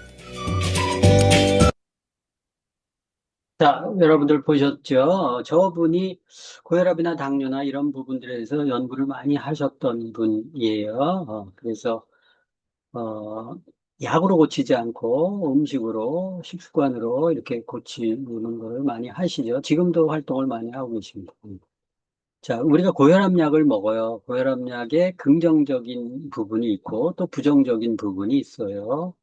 자, 여러분들 보셨죠? 저분이 고혈압이나 당뇨나 이런 부분들에 대해서 연구를 많이 하셨던 분이에요. 그래서 약으로 고치지 않고 음식으로, 식습관으로 이렇게 고치는 걸 많이 하시죠. 지금도 활동을 많이 하고 계십니다. 자, 우리가 고혈압약을 먹어요. 고혈압약에 긍정적인 부분이 있고 또 부정적인 부분이 있어요.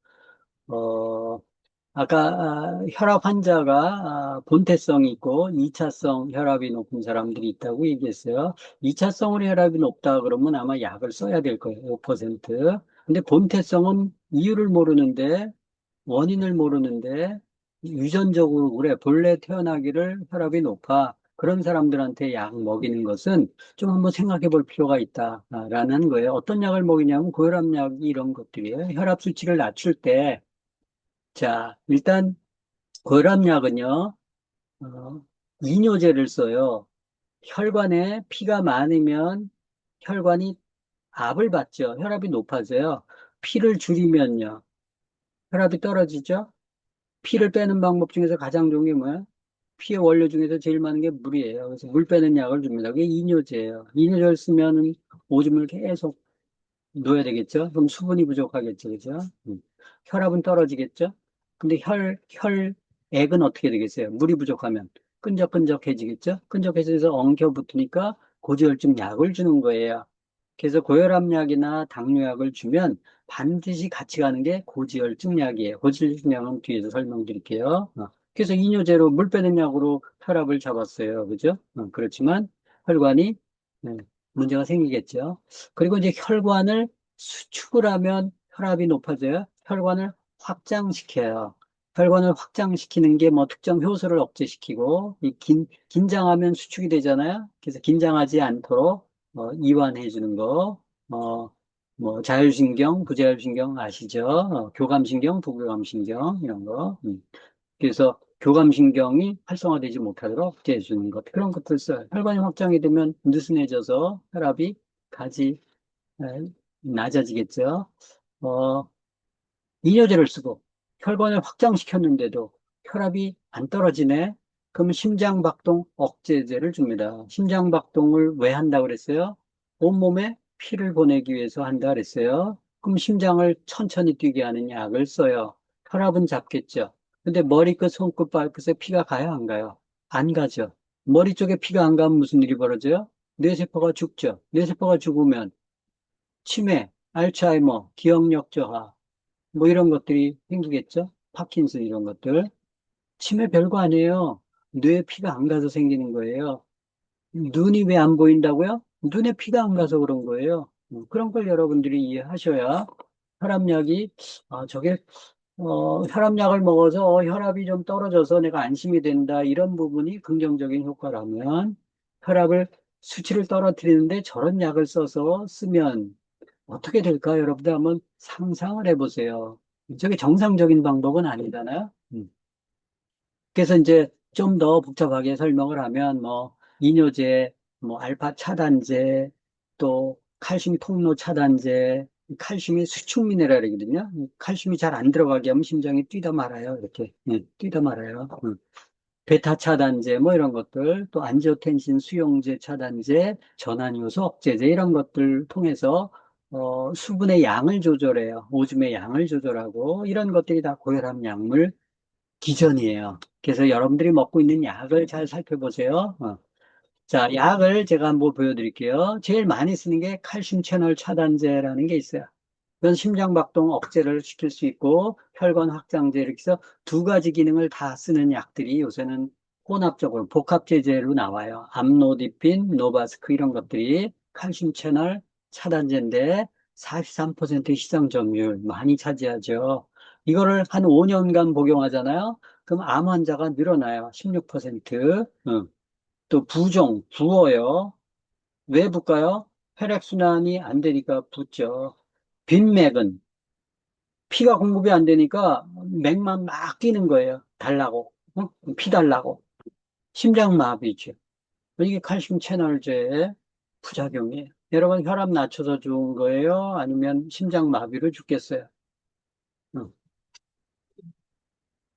아까 혈압 환자가 본태성이 있고 2차성 혈압이 높은 사람들이 있다고 얘기했어요. 2차성으로 혈압이 높다 그러면 아마 약을 써야 될 거예요. 5%. 근데 본태성은 이유를 모르는데, 원인을 모르는데 유전적으로 그래, 본래 태어나기를 혈압이 높아. 그런 사람들한테 약 먹이는 것은 좀 한번 생각해 볼 필요가 있다라는 거예요. 어떤 약을 먹이냐면 고혈압약 이런 것들이에요. 혈압 수치를 낮출 때, 자, 일단 고혈압약은요, 이뇨제를 써요. 혈관에 피가 많으면 혈관이 압을 받죠. 혈압이 높아져요. 피를 줄이면요, 혈압이 떨어지죠. 피를 빼는 방법 중에서 가장 좋은 게 뭐야? 피의 원료 중에서 제일 많은 게 물이에요. 그래서 물 빼는 약을 줍니다. 그게 이뇨제예요. 이뇨제를 쓰면 오줌을 계속 넣어야 되겠죠? 그럼 수분이 부족하겠죠, 그죠? 혈압은 떨어지겠죠? 근데 혈액은 어떻게 되겠어요? 물이 부족하면 끈적끈적해지겠죠? 끈적해져서 엉켜붙으니까 고지혈증 약을 주는 거예요. 그래서 고혈압약이나 당뇨약을 주면 반드시 같이 가는 게 고지혈증 약이에요. 고지혈증 약은 뒤에서 설명드릴게요. 그래서 이뇨제로 물 빼는 약으로 혈압을 잡았어요. 그죠? 그렇지만 혈관이 네, 문제가 생기겠죠. 그리고 이제 혈관을 수축을 하면 혈압이 높아져요. 혈관을 확장시켜요. 혈관을 확장시키는 게 뭐 특정 효소를 억제시키고, 긴장하면 수축이 되잖아요. 그래서 긴장하지 않도록 이완해 주는 거, 뭐 자율신경, 부자율신경 아시죠? 교감신경, 부교감신경 이런 거. 그래서 교감신경이 활성화되지 못하도록 억제해 주는 것, 그런 것들 써요. 혈관이 확장이 되면 느슨해져서 혈압이 낮아지겠죠. 이뇨제를 쓰고 혈관을 확장시켰는데도 혈압이 안 떨어지네. 그러면 심장박동 억제제를 줍니다. 심장박동을 왜 한다고 그랬어요? 온몸에 피를 보내기 위해서 한다 그랬어요. 그럼 심장을 천천히 뛰게 하는 약을 써요. 혈압은 잡겠죠. 근데 머리끝, 손끝, 발끝에 피가 가요, 안 가요? 안 가죠. 머리 쪽에 피가 안 가면 무슨 일이 벌어져요? 뇌세포가 죽죠. 뇌세포가 죽으면 치매, 알츠하이머, 기억력 저하, 뭐 이런 것들이 생기겠죠? 파킨슨 이런 것들. 치매 별거 아니에요. 뇌에 피가 안 가서 생기는 거예요. 눈이 왜 안 보인다고요? 눈에 피가 안 가서 그런 거예요. 그런 걸 여러분들이 이해하셔야 혈압약이, 저게, 혈압약을 먹어서 혈압이 좀 떨어져서 내가 안심이 된다. 이런 부분이 긍정적인 효과라면 혈압을 수치를 떨어뜨리는데 저런 약을 써서 쓰면 어떻게 될까? 여러분들 한번 상상을 해보세요. 저게 정상적인 방법은 아니잖아요. 그래서 이제 좀 더 복잡하게 설명을 하면 뭐 이뇨제, 뭐 알파 차단제, 또 칼슘 통로 차단제, 칼슘이 수축 미네랄이거든요. 칼슘이 잘 안 들어가게 하면 심장이 뛰다 말아요. 이렇게 뛰다 말아요. 베타 차단제 뭐 이런 것들, 또 안지오텐신 수용제 차단제, 전환효소 억제제 이런 것들 통해서 수분의 양을 조절해요. 오줌의 양을 조절하고 이런 것들이 다 고혈압 약물 기전이에요. 그래서 여러분들이 먹고 있는 약을 잘 살펴보세요. 자, 약을 제가 한번 보여드릴게요. 제일 많이 쓰는 게 칼슘 채널 차단제라는 게 있어요. 이건 심장박동 억제를 시킬 수 있고 혈관 확장제 이렇게 해서 두 가지 기능을 다 쓰는 약들이 요새는 혼합적으로 복합제제로 나와요. 암로디핀, 노바스크 이런 것들이 칼슘 채널 차단제인데 43% 시장 점유율 많이 차지하죠. 이거를 한 5년간 복용하잖아요. 그럼 암 환자가 늘어나요. 16%. 또 부종, 부어요. 왜 붓까요? 혈액순환이 안 되니까 붓죠. 빈맥은 피가 공급이 안 되니까 맥만 막 뛰는 거예요. 달라고. 피 달라고. 심장마비죠. 이게 칼슘 채널제의 부작용이에요. 여러분 혈압 낮춰서 좋은 거예요? 아니면 심장마비로 죽겠어요? 어.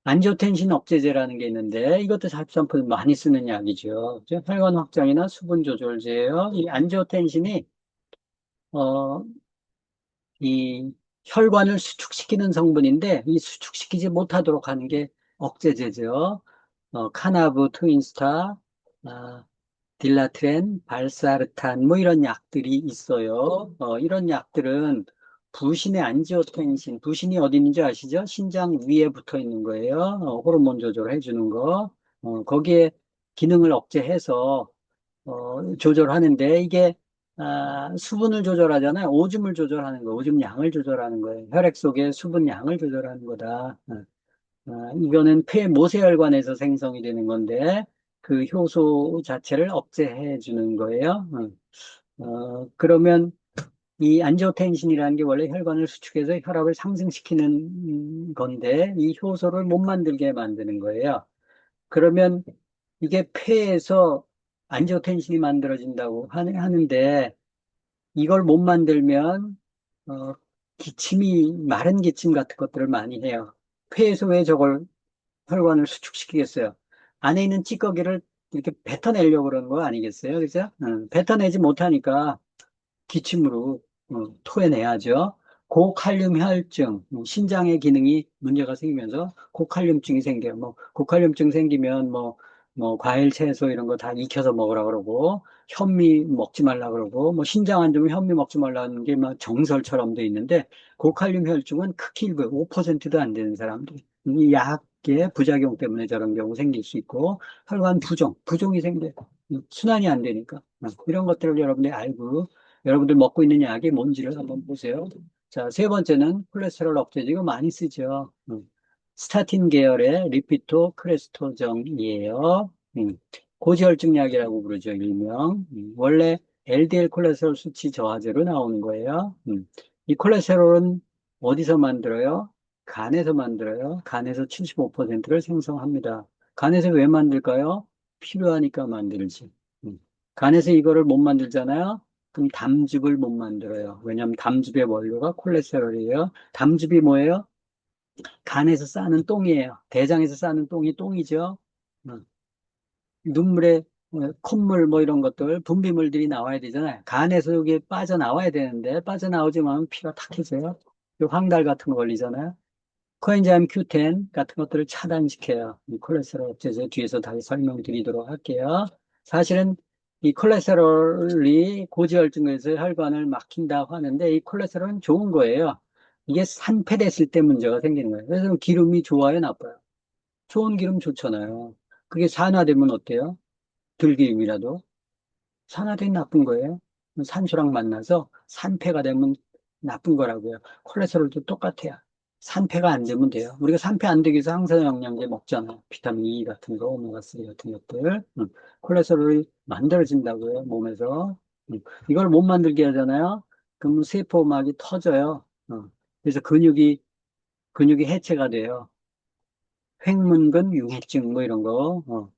안지오텐신 억제제라는 게 있는데 이것도 43% 많이 쓰는 약이죠. 혈관 확장이나 수분 조절제예요. 이 안지오텐신이 어, 이 혈관을 수축시키는 성분인데 이 수축시키지 못하도록 하는 게 억제제죠. 카나브, 트윈스타, 아, 딜라트렌, 발사르탄 뭐 이런 약들이 있어요. 이런 약들은 부신의 안지오텐신, 부신이 어디 있는지 아시죠? 신장 위에 붙어 있는 거예요. 호르몬 조절해 주는 거. 거기에 기능을 억제해서 조절하는데 이게 수분을 조절하잖아요. 오줌을 조절하는 거, 오줌 양을 조절하는 거예요. 혈액 속에 수분 양을 조절하는 거다. 이거는 폐 모세혈관에서 생성이 되는 건데 그 효소 자체를 억제해 주는 거예요. 그러면 이 안지오텐신이라는 게 원래 혈관을 수축해서 혈압을 상승시키는 건데 이 효소를 못 만들게 만드는 거예요. 그러면 이게 폐에서 안지오텐신이 만들어진다고 하는데 이걸 못 만들면 어, 기침이 마른 기침 같은 것들을 많이 해요. 폐에서 왜 저걸 혈관을 수축시키겠어요? 안에 있는 찌꺼기를 이렇게 뱉어내려고 그러는 거 아니겠어요? 그죠? 뱉어내지 못하니까 기침으로 토해내야죠. 고칼륨 혈증, 신장의 기능이 문제가 생기면서 고칼륨증이 생겨요. 뭐 고칼륨증 생기면 뭐 과일, 채소 이런 거 다 익혀서 먹으라 그러고 현미 먹지 말라 그러고 뭐 신장 안 좋으면 현미 먹지 말라는 게 막 정설처럼 돼 있는데 고칼륨 혈증은 극히 일부 5%도 안 되는 사람들 이 약의 부작용 때문에 저런 경우 생길 수 있고 혈관 부종이 생겨요. 순환이 안 되니까 이런 것들을 여러분들이 알고 여러분들 먹고 있는 약이 뭔지를 한번 보세요. 자, 세 번째는 콜레스테롤 억제제. 이거 많이 쓰죠. 스타틴 계열의 리피토 크레스토정이에요. 고지혈증 약이라고 부르죠, 일명. 원래 LDL 콜레스테롤 수치 저하제로 나오는 거예요. 이 콜레스테롤은 어디서 만들어요? 간에서 만들어요. 간에서 75%를 생성합니다. 간에서 왜 만들까요? 필요하니까 만들지. 간에서 이거를 못 만들잖아요. 그럼 담즙을 못 만들어요. 왜냐하면 담즙의 원료가 콜레스테롤이에요. 담즙이 뭐예요? 간에서 싸는 똥이에요. 대장에서 싸는 똥이 똥이죠. 눈물에 콧물 뭐 이런 것들 분비물들이 나와야 되잖아요. 간에서 여기 빠져나와야 되는데 빠져나오지만 피가 탁해져요. 황달 같은 거 걸리잖아요. 코엔자임 Q10 같은 것들을 차단시켜요. 이 콜레스테롤 억제제 뒤에서 다시 설명드리도록 할게요. 사실은 이 콜레스테롤이 고지혈증에서 혈관을 막힌다고 하는데 이 콜레스테롤은 좋은 거예요. 이게 산패됐을 때 문제가 생기는 거예요. 그래서 기름이 좋아요, 나빠요? 좋은 기름 좋잖아요. 그게 산화되면 어때요? 들기름이라도 산화되면 나쁜 거예요. 산소랑 만나서 산패가 되면 나쁜 거라고요. 콜레스테롤도 똑같아요. 산패가 안 되면 돼요. 우리가 산패 안 되기 위해서 항산영양제 먹잖아요. 비타민 E 같은 거, 오메가3 같은 것들. 콜레스테롤이 만들어진다고요, 몸에서. 이걸 못 만들게 하잖아요. 그럼 세포막이 터져요. 그래서 근육이 해체가 돼요. 횡문근 융해증 뭐 이런 거,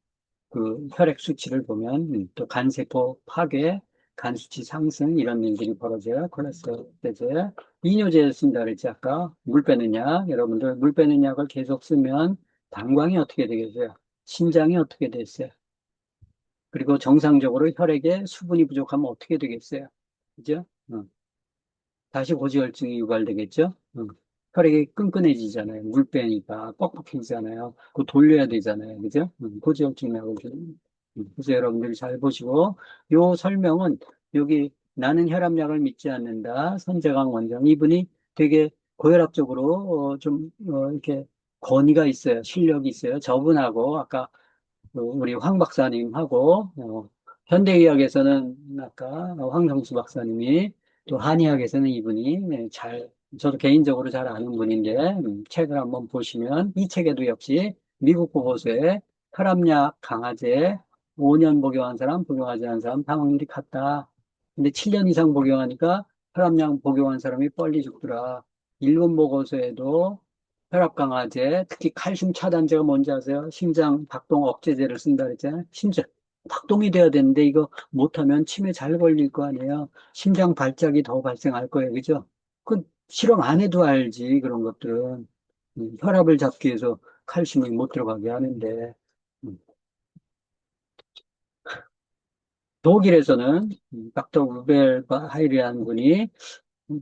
그 혈액 수치를 보면 또 간세포 파괴, 간 수치 상승 이런 일들이 벌어져요. 콜레스테롤 대제. 이뇨제 쓴다 그랬지 아까. 물 빼는 약. 여러분들 물 빼는 약을 계속 쓰면 방광이 어떻게 되겠어요? 신장이 어떻게 됐어요? 그리고 정상적으로 혈액에 수분이 부족하면 어떻게 되겠어요? 그죠? 다시 고지혈증이 유발되겠죠? 혈액이 끈끈해지잖아요. 물 빼니까 뻑뻑해지잖아요. 그거 돌려야 되잖아요. 그죠? 고지혈증 약을 좀. 그래서 여러분들이 잘 보시고, 요 설명은 여기 나는 혈압약을 믿지 않는다. 선재강 원장. 이분이 되게 고혈압적으로 이렇게 권위가 있어요. 실력이 있어요. 저분하고 아까 우리 황 박사님하고 현대의학에서는 아까 황성수 박사님이 또 한의학에서는 이분이 저도 개인적으로 잘 아는 분인데 책을 한번 보시면 이 책에도 역시 미국 보고서에 혈압약 강화제 5년 복용한 사람, 복용하지 않은 사람 사망률이 같다. 근데 7년 이상 복용하니까 혈압약 복용한 사람이 빨리 죽더라. 일본 보고서에도 혈압 강화제, 특히 칼슘 차단제가 뭔지 아세요? 심장 박동 억제제를 쓴다 그랬잖아요. 심장 박동이 돼야 되는데 이거 못하면 치매 잘 걸릴 거 아니에요. 심장 발작이 더 발생할 거예요. 그죠? 그 실험 안 해도 알지 그런 것들은. 혈압을 잡기 위해서 칼슘이 못 들어가게 하는데 음. 독일에서는 닥터 루벨과 하이리안 분이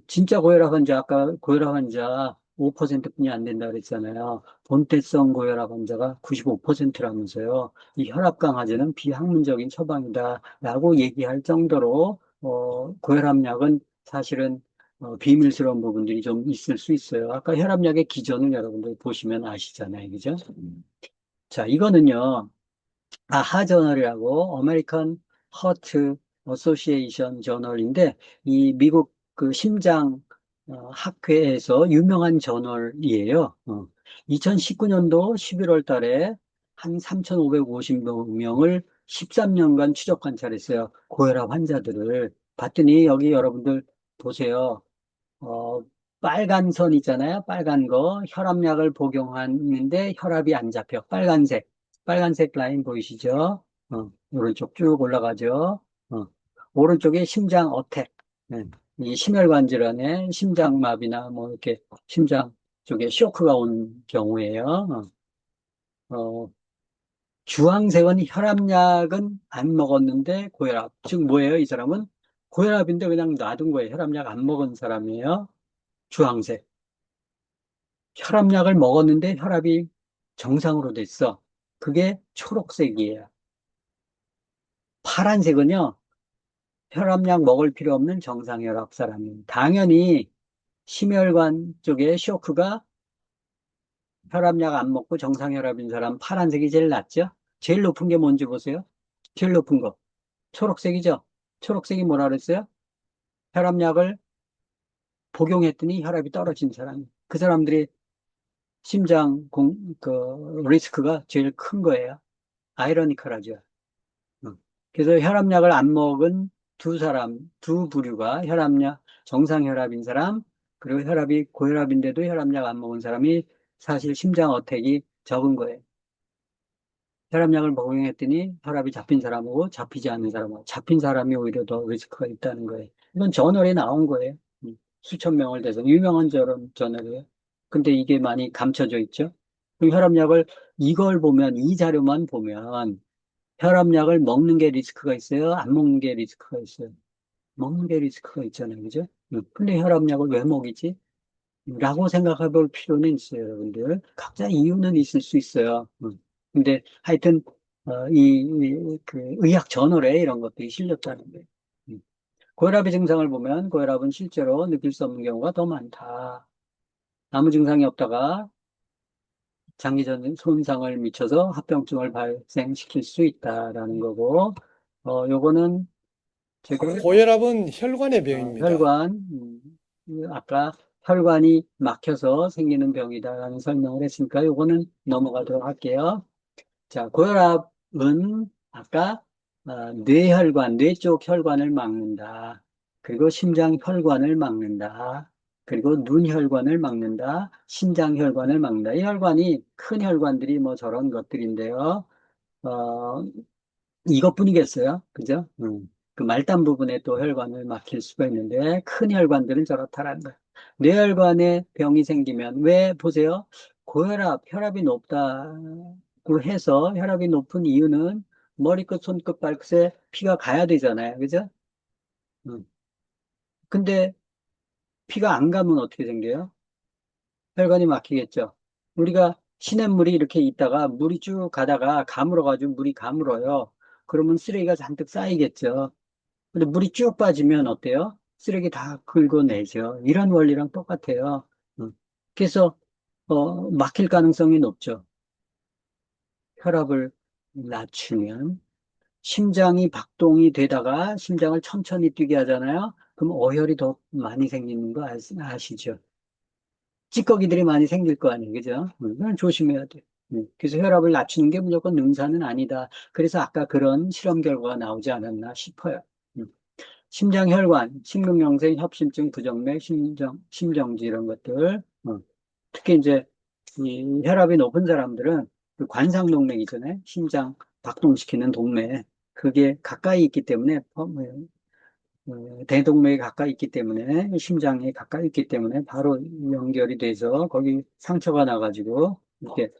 진짜 고혈압 환자, 아까 고혈압 환자 5%뿐이 안 된다 그랬잖아요. 본태성 고혈압 환자가 95%라면서요. 이 혈압 강화제는 비학문적인 처방이다라고 얘기할 정도로 고혈압약은 사실은 비밀스러운 부분들이 좀 있을 수 있어요. 아까 혈압약의 기전을 여러분들 보시면 아시잖아요. 그죠? 자, 이거는요. 하저널이라고 어메리칸 허트 어소시에이션 저널인데 이 미국 그 심장 학회에서 유명한 저널이에요. 2019년도 11월 달에 한 3,550명을 13년간 추적 관찰했어요. 고혈압 환자들을 봤더니 여기 여러분들 보세요. 어, 빨간 선 있잖아요. 빨간 거. 혈압약을 복용하는데 혈압이 안 잡혀. 빨간색. 빨간색 라인 보이시죠? 오른쪽 쭉 올라가죠. 오른쪽에 심장 어택. 네. 이 심혈관 질환에 심장마비나 뭐 이렇게 심장 쪽에 쇼크가 온 경우에요. 어, 주황색은 혈압약은 안 먹었는데 고혈압. 즉 뭐예요? 이 사람은 고혈압인데 그냥 놔둔 거예요. 혈압약 안 먹은 사람이에요. 주황색. 혈압약을 먹었는데 혈압이 정상으로 됐어. 그게 초록색이에요. 파란색은요, 혈압약 먹을 필요 없는 정상혈압 사람이에요. 당연히 심혈관 쪽에 쇼크가 혈압약 안 먹고 정상혈압인 사람 파란색이 제일 낫죠? 제일 높은 게 뭔지 보세요. 제일 높은 거. 초록색이죠? 초록색이 뭐라 그랬어요? 혈압약을 복용했더니 혈압이 떨어진 사람. 그 사람들이 리스크가 제일 큰 거예요. 아이러니컬하죠. 그래서 혈압약을 안 먹은 두 부류가 정상 혈압인 사람, 그리고 혈압이 고혈압인데도 혈압약 안 먹은 사람이 사실 심장 어택이 적은 거예요. 혈압약을 복용했더니 혈압이 잡힌 사람하고 잡히지 않는 사람하고 잡힌 사람이 오히려 더 리스크가 있다는 거예요. 이건 저널에 나온 거예요. 수천 명을 대서 유명한 저널이에요. 근데 이게 많이 감춰져 있죠. 그럼 이걸 보면 이 자료만 보면 혈압약을 먹는 게 리스크가 있어요? 안 먹는 게 리스크가 있어요? 먹는 게 리스크가 있잖아요. 그죠? 근데 혈압약을 왜 먹이지? 라고 생각해 볼 필요는 있어요, 여러분들. 각자 이유는 있을 수 있어요. 근데 하여튼, 그 의학 저널에 이런 것들이 실렸다는 거예요. 고혈압의 증상을 보면 고혈압은 실제로 느낄 수 없는 경우가 더 많다. 아무 증상이 없다가 장기전 손상을 미쳐서 합병증을 발생시킬 수 있다라는 거고, 요거는 제가
고혈압은 혈관의 병입니다.
혈관, 아까 혈관이 막혀서 생기는 병이다라는 설명을 했으니까 요거는 넘어가도록 할게요. 자, 고혈압은 아까 뇌혈관, 뇌 쪽 혈관을 막는다. 그리고 심장 혈관을 막는다. 그리고 눈 혈관을 막는다. 신장 혈관을 막는다. 이 혈관이 큰 혈관들이 뭐 저런 것들인데요. 어, 이것뿐이겠어요. 그죠? 그 말단 부분에 또 혈관을 막힐 수가 있는데 큰 혈관들은 저렇다라는 거예요. 뇌혈관에 병이 생기면 왜 보세요. 고혈압, 혈압이 높다고 해서 혈압이 높은 이유는 머리끝, 손끝, 발끝에 피가 가야 되잖아요. 그죠? 음. 근데 피가 안 가면 어떻게 생겨요? 혈관이 막히겠죠. 우리가 시냇물이 이렇게 있다가 물이 쭉 가다가 가물어가지고 물이 가물어요. 그러면 쓰레기가 잔뜩 쌓이겠죠. 근데 물이 쭉 빠지면 어때요? 쓰레기 다 긁어내죠. 이런 원리랑 똑같아요. 그래서 막힐 가능성이 높죠. 혈압을 낮추면 심장이 박동이 되다가 심장을 천천히 뛰게 하잖아요. 그럼 어혈이 더 많이 생기는 거 아시죠? 찌꺼기들이 많이 생길 거 아니에요. 그죠? 그건 조심해야 돼. 그래서 혈압을 낮추는 게 무조건 능사는 아니다. 그래서 아까 그런 실험 결과가 나오지 않았나 싶어요. 심장 혈관, 심근경색, 협심증, 부정맥, 심정지 이런 것들. 특히 이제 이 혈압이 높은 사람들은 그 관상동맥 이잖아요. 심장 박동시키는 동맥. 그게 가까이 있기 때문에 대동맥이 가까이 있기 때문에 심장이 가까이 있기 때문에 바로 연결이 돼서 거기 상처가 나가지고 이렇게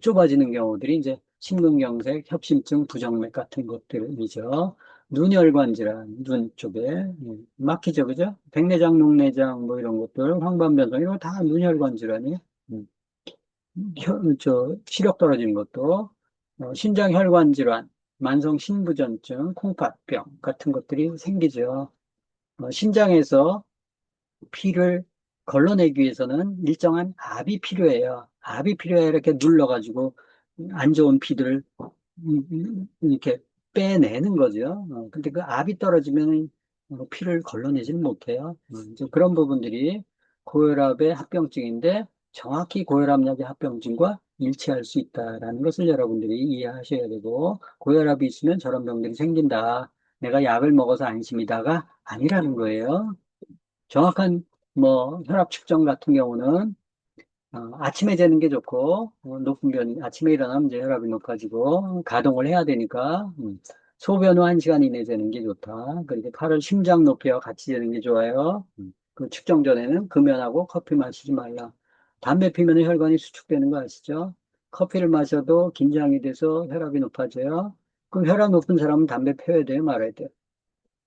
좁아지는 경우들이 이제 심근경색, 협심증, 부정맥 같은 것들이죠. 눈혈관 질환, 눈 쪽에 막히죠, 그죠? 백내장, 녹내장 뭐 이런 것들, 황반변성 이런 거 다 눈혈관 질환이에요. 시력 떨어지는 것도 신장 혈관 질환, 만성 신부전증, 콩팥병 같은 것들이 생기죠. 신장에서 피를 걸러내기 위해서는 일정한 압이 필요해요. 압이 필요해 이렇게 눌러가지고 안 좋은 피들을 이렇게 빼내는 거죠. 근데 그 압이 떨어지면 피를 걸러내지는 못해요. 이제 그런 부분들이 고혈압의 합병증인데 정확히 고혈압약의 합병증과 일치할 수 있다라는 것을 여러분들이 이해하셔야 되고 고혈압이 있으면 저런 병들이 생긴다. 내가 약을 먹어서 안심이다가 아니라는 거예요. 정확한 뭐 혈압 측정 같은 경우는 아침에 재는 게 좋고 높은 변이 아침에 일어나면 이제 혈압이 높아지고 가동을 해야 되니까 소변 후 1시간 이내 재는 게 좋다. 그리고 팔을 심장 높이와 같이 재는 게 좋아요. 그 측정 전에는 금연하고 커피 마시지 말라. 담배 피면 혈관이 수축되는 거 아시죠? 커피를 마셔도 긴장이 돼서 혈압이 높아져요. 그럼 혈압 높은 사람은 담배 피워야 돼요, 말아야 돼요?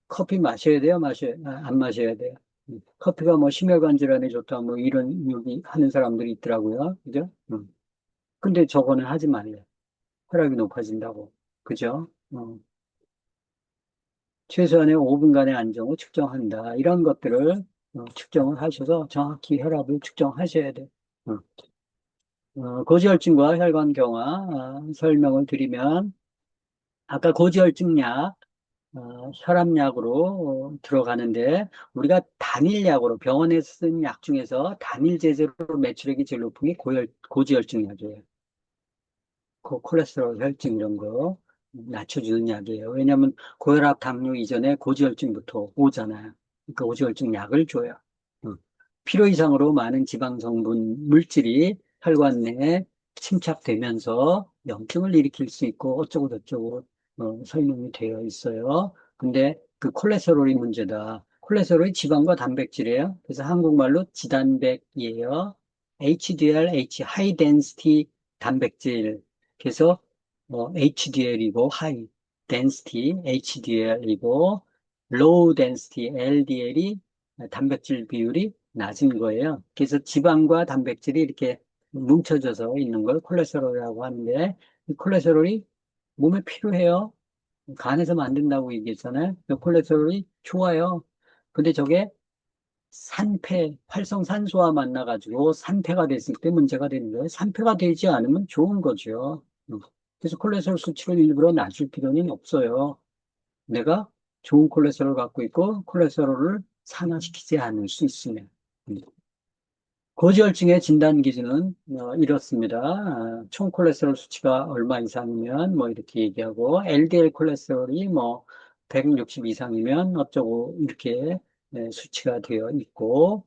커피 마셔야 돼요, 안 마셔야 돼요? 커피가 뭐 심혈관 질환에 좋다, 뭐 이런 얘기 하는 사람들이 있더라고요. 그죠? 근데 저거는 하지 말래. 혈압이 높아진다고. 그죠? 최소한의 5분간의 안정을 측정한다. 이런 것들을 측정을 하셔서 정확히 혈압을 측정하셔야 돼요. 고지혈증과 혈관경화 설명을 드리면 아까 고지혈증약 혈압약으로 들어가는데 우리가 단일약으로 병원에서 쓴 약 중에서 단일 제제로 매출액이 제일 높은 게 고지혈증 약이에요. 콜레스테롤 혈증 이런 거 낮춰주는 약이에요. 왜냐하면 고혈압, 당뇨 이전에 고지혈증부터 오잖아요. 그러니까 고지혈증 약을 줘요. 필요 이상으로 많은 지방 성분 물질이 혈관 내에 침착되면서 염증을 일으킬 수 있고 어쩌고 저쩌고 설명이 되어 있어요. 근데 그 콜레스테롤이 문제다. 콜레스테롤이 지방과 단백질이에요. 그래서 한국말로 지단백이에요. HDL, 하이 덴시티 단백질. 그래서 HDL이고 하이 덴시티 HDL이고 로우 덴시티 LDL이 단백질 비율이 낮은 거예요. 그래서 지방과 단백질이 이렇게 뭉쳐져서 있는 걸 콜레스테롤이라고 하는데 이 콜레스테롤이 몸에 필요해요. 간에서 만든다고 얘기했잖아요. 콜레스테롤이 좋아요. 근데 저게 활성산소와 만나가지고 산패가 됐을 때 문제가 되는 거예요. 산패가 되지 않으면 좋은 거죠. 그래서 콜레스테롤 수치를 일부러 낮출 필요는 없어요. 내가 좋은 콜레스테롤 갖고 있고 콜레스테롤을 상여시키지 않을 수 있으면. 고지혈증의 진단 기준은 이렇습니다. 총 콜레스테롤 수치가 얼마 이상이면 뭐 이렇게 얘기하고 LDL 콜레스테롤이 뭐 160 이상이면 어쩌고 이렇게 수치가 되어 있고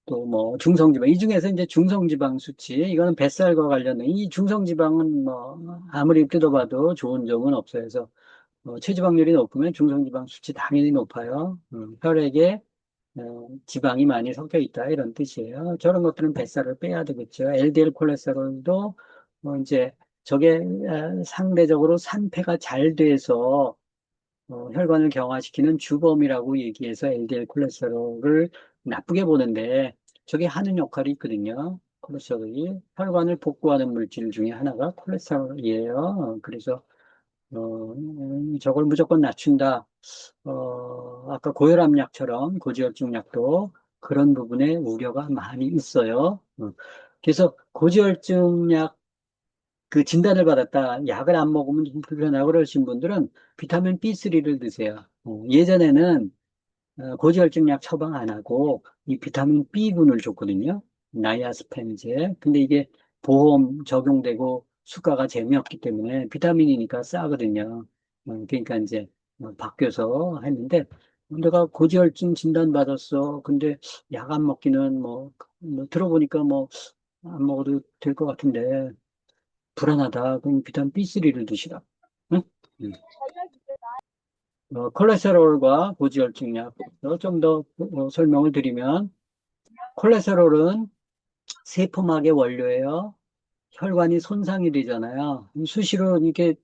또 뭐 중성지방 이 중에서 이제 중성지방 수치 이거는 뱃살과 관련된 이 중성지방은 뭐 아무리 뜯어봐도 좋은 점은 없어요. 그래서 체지방률이 높으면 중성지방 수치 당연히 높아요. 혈액에 지방이 많이 섞여 있다 이런 뜻이에요. 저런 것들은 뱃살을 빼야 되겠죠. LDL 콜레스테롤도 이제 저게 상대적으로 산패가 잘 돼서 혈관을 경화시키는 주범이라고 얘기해서 LDL 콜레스테롤을 나쁘게 보는데 저게 하는 역할이 있거든요. 콜레스테롤이 혈관을 복구하는 물질 중에 하나가 콜레스테롤이에요. 그래서 저걸 무조건 낮춘다. 아까 고혈압약처럼 고지혈증 약도 그런 부분에 우려가 많이 있어요. 그래서 고지혈증 약 그 진단을 받았다. 약을 안 먹으면 좀 불편하고 그러신 분들은 비타민 B3를 드세요. 예전에는 고지혈증 약 처방 안 하고 이 비타민 B군을 줬거든요. 나이아스펜제. 근데 이게 보험 적용되고 수가가 재미없기 때문에 비타민이니까 싸거든요. 그러니까 이제 바뀌어서 했는데 내가 고지혈증 진단 받았어. 근데 약 안 먹기는 뭐 들어보니까 뭐 안 먹어도 될 것 같은데 불안하다. 그럼 비타민 B3를 드시라. 응? 콜레스테롤과 고지혈증약 좀 더 설명을 드리면 콜레스테롤은 세포막의 원료예요. 혈관이 손상이 되잖아요. 수시로 이렇게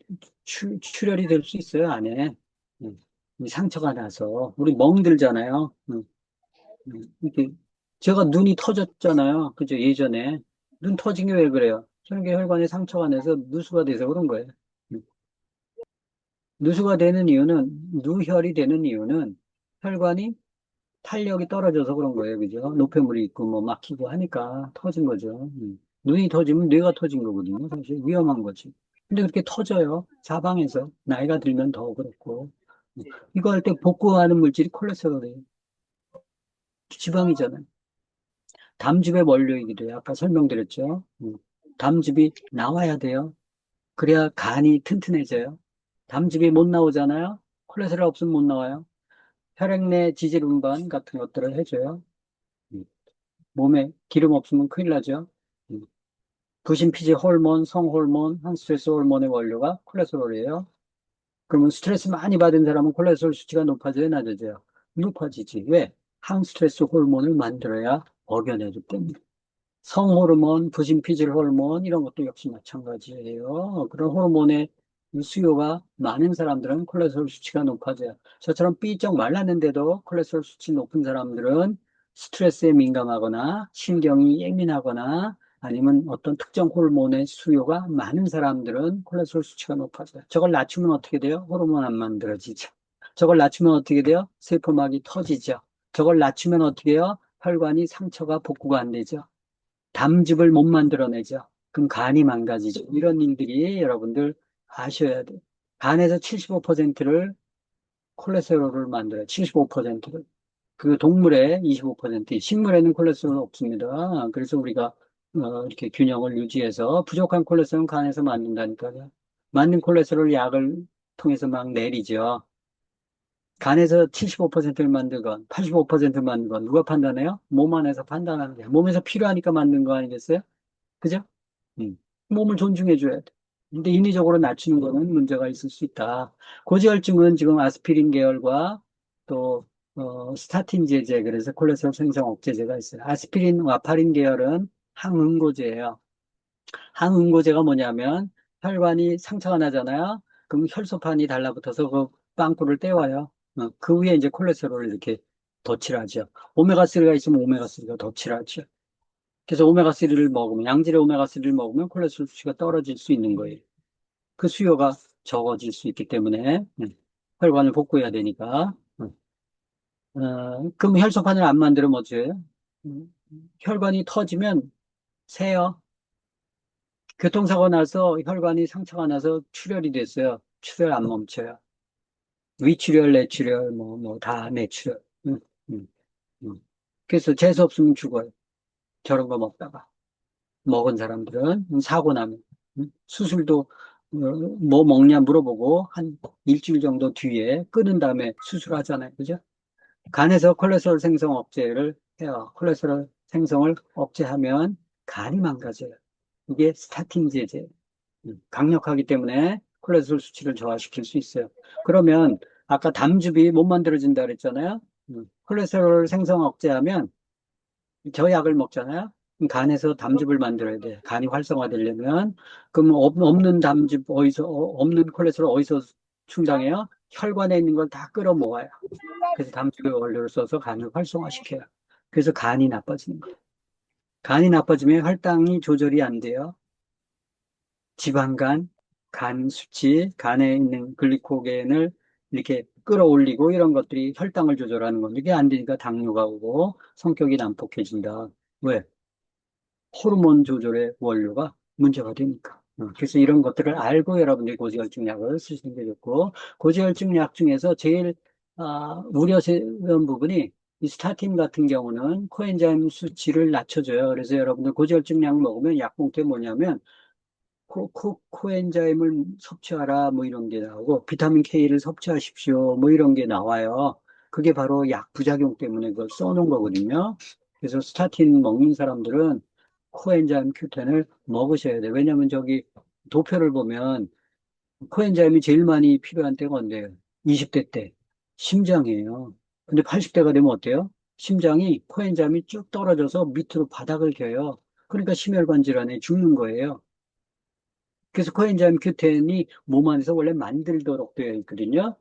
출혈이 될 수 있어요, 안에. 이 상처가 나서. 우리 멍들잖아요. 이렇게. 제가 눈이 터졌잖아요. 그죠? 예전에. 눈 터진 게 왜 그래요? 저런 게 혈관에 상처가 나서 누수가 돼서 그런 거예요. 누수가 되는 이유는, 누혈이 되는 이유는 혈관이 탄력이 떨어져서 그런 거예요. 그죠? 노폐물이 있고 뭐 막히고 하니까 터진 거죠. 눈이 터지면 뇌가 터진 거거든요. 사실 위험한 거지. 근데 그렇게 터져요. 사방에서. 나이가 들면 더 그렇고. 이거 할 때 복구하는 물질이 콜레스테롤이에요. 지방이잖아요. 담즙의 원료이기도 해요. 아까 설명드렸죠. 담즙이 나와야 돼요. 그래야 간이 튼튼해져요. 담즙이 못 나오잖아요. 콜레스테롤 없으면 못 나와요. 혈액 내 지질 운반 같은 것들을 해줘요. 몸에 기름 없으면 큰일 나죠. 부신피지 호르몬, 성호르몬, 항스트레스 호르몬의 원료가 콜레스테롤이에요. 그러면 스트레스 많이 받은 사람은 콜레스테롤 수치가 높아져요, 낮아져요? 높아지지. 왜? 항스트레스 호르몬을 만들어야 버겨내기 때문에. 성호르몬, 부신피질 호르몬 이런 것도 역시 마찬가지예요. 그런 호르몬의 수요가 많은 사람들은 콜레스테롤 수치가 높아져요. 저처럼 삐쩍 말랐는데도 콜레스테롤 수치 높은 사람들은 스트레스에 민감하거나 신경이 예민하거나 아니면 어떤 특정 호르몬의 수요가 많은 사람들은 콜레스테롤 수치가 높아져요. 저걸 낮추면 어떻게 돼요? 호르몬 안 만들어지죠. 저걸 낮추면 어떻게 돼요? 세포막이 터지죠. 저걸 낮추면 어떻게 해요? 혈관이 상처가 복구가 안 되죠. 담즙을 못 만들어내죠. 그럼 간이 망가지죠. 이런 일들이 여러분들 아셔야 돼요. 간에서 75%를 콜레스테롤을 만들어요. 75%를. 그 동물의 25%, 식물에는 콜레스테롤 없습니다. 그래서 우리가 이렇게 균형을 유지해서 부족한 콜레스테롤은 간에서 만든다니까요. 만든 콜레스테롤 약을 통해서 막 내리죠. 간에서 75%를 만든 건, 85%를 만든 건 누가 판단해요? 몸 안에서 판단하는 거예요. 몸에서 필요하니까 만든 거 아니겠어요? 그죠? 몸을 존중해줘야 돼. 근데 인위적으로 낮추는 거는 문제가 있을 수 있다. 고지혈증은 지금 아스피린 계열과 또 스타틴 제제, 그래서 콜레스테롤 생성 억제제가 있어요. 아스피린, 와파린 계열은 항응고제예요. 항응고제가 뭐냐면 혈관이 상처가 나잖아요. 그럼 혈소판이 달라붙어서 그 빵꾸를 떼와요. 그 위에 이제 콜레스테롤을 이렇게 덧칠하죠. 오메가3가 있으면 오메가3가 덧칠하죠. 그래서 오메가3를 먹으면, 양질의 오메가3를 먹으면 콜레스테롤 수치가 떨어질 수 있는 거예요. 그 수요가 적어질 수 있기 때문에, 혈관을 복구해야 되니까. 그럼 혈소판을 안 만들면 어째요? 혈관이 터지면 새요. 교통사고 나서 혈관이 상처가 나서 출혈이 됐어요. 출혈 안 멈춰요. 위출혈, 내출혈, 다 내출혈. 그래서 재수 없으면 죽어요. 저런 거 먹다가. 먹은 사람들은 사고 나면 수술도 뭐 먹냐 물어보고 한 일주일 정도 뒤에 끊은 다음에 수술하잖아요. 그죠? 간에서 콜레스테롤 생성 억제를 해요. 콜레스테롤 생성을 억제하면 간이 망가져요. 이게 스타틴 제제. 강력하기 때문에 콜레스테롤 수치를 저하시킬 수 있어요. 그러면 아까 담즙이 못 만들어진다 그랬잖아요. 콜레스테롤 생성 억제하면 저 약을 먹잖아요. 그럼 간에서 담즙을 만들어야 돼. 간이 활성화되려면. 그럼 없는 담즙 없는 콜레스테롤 어디서 충당해요? 혈관에 있는 걸 다 끌어모아요. 그래서 담즙의 원료를 써서 간을 활성화시켜요. 그래서 간이 나빠지는 거예요. 간이 나빠지면 혈당이 조절이 안 돼요. 지방간, 간 수치, 간에 있는 글리코겐을 이렇게 끌어올리고 이런 것들이 혈당을 조절하는 건데 이게 안 되니까 당뇨가 오고 성격이 난폭해진다. 왜? 호르몬 조절의 원료가 문제가 되니까. 그래서 이런 것들을 알고 여러분들이 고지혈증 약을 쓰시는 게 좋고, 고지혈증 약 중에서 제일 우려스러운 부분이 이 스타틴 같은 경우는 코엔자임 수치를 낮춰줘요. 그래서 여러분들 고지혈증 약 먹으면 약 봉투에 뭐냐면 코엔자임을 섭취하라 뭐 이런 게 나오고 비타민 K를 섭취하십시오 뭐 이런 게 나와요. 그게 바로 약 부작용 때문에 그걸 써놓은 거거든요. 그래서 스타틴 먹는 사람들은 코엔자임 Q10을 먹으셔야 돼요. 왜냐면 저기 도표를 보면 코엔자임이 제일 많이 필요한 때가 언제예요? 20대 때. 심장이에요. 근데 80대가 되면 어때요? 심장이 코엔자임이 쭉 떨어져서 밑으로 바닥을 겨요. 그러니까 심혈관 질환에 죽는 거예요. 그래서 코엔자임 Q10이 몸 안에서 원래 만들도록 되어 있거든요.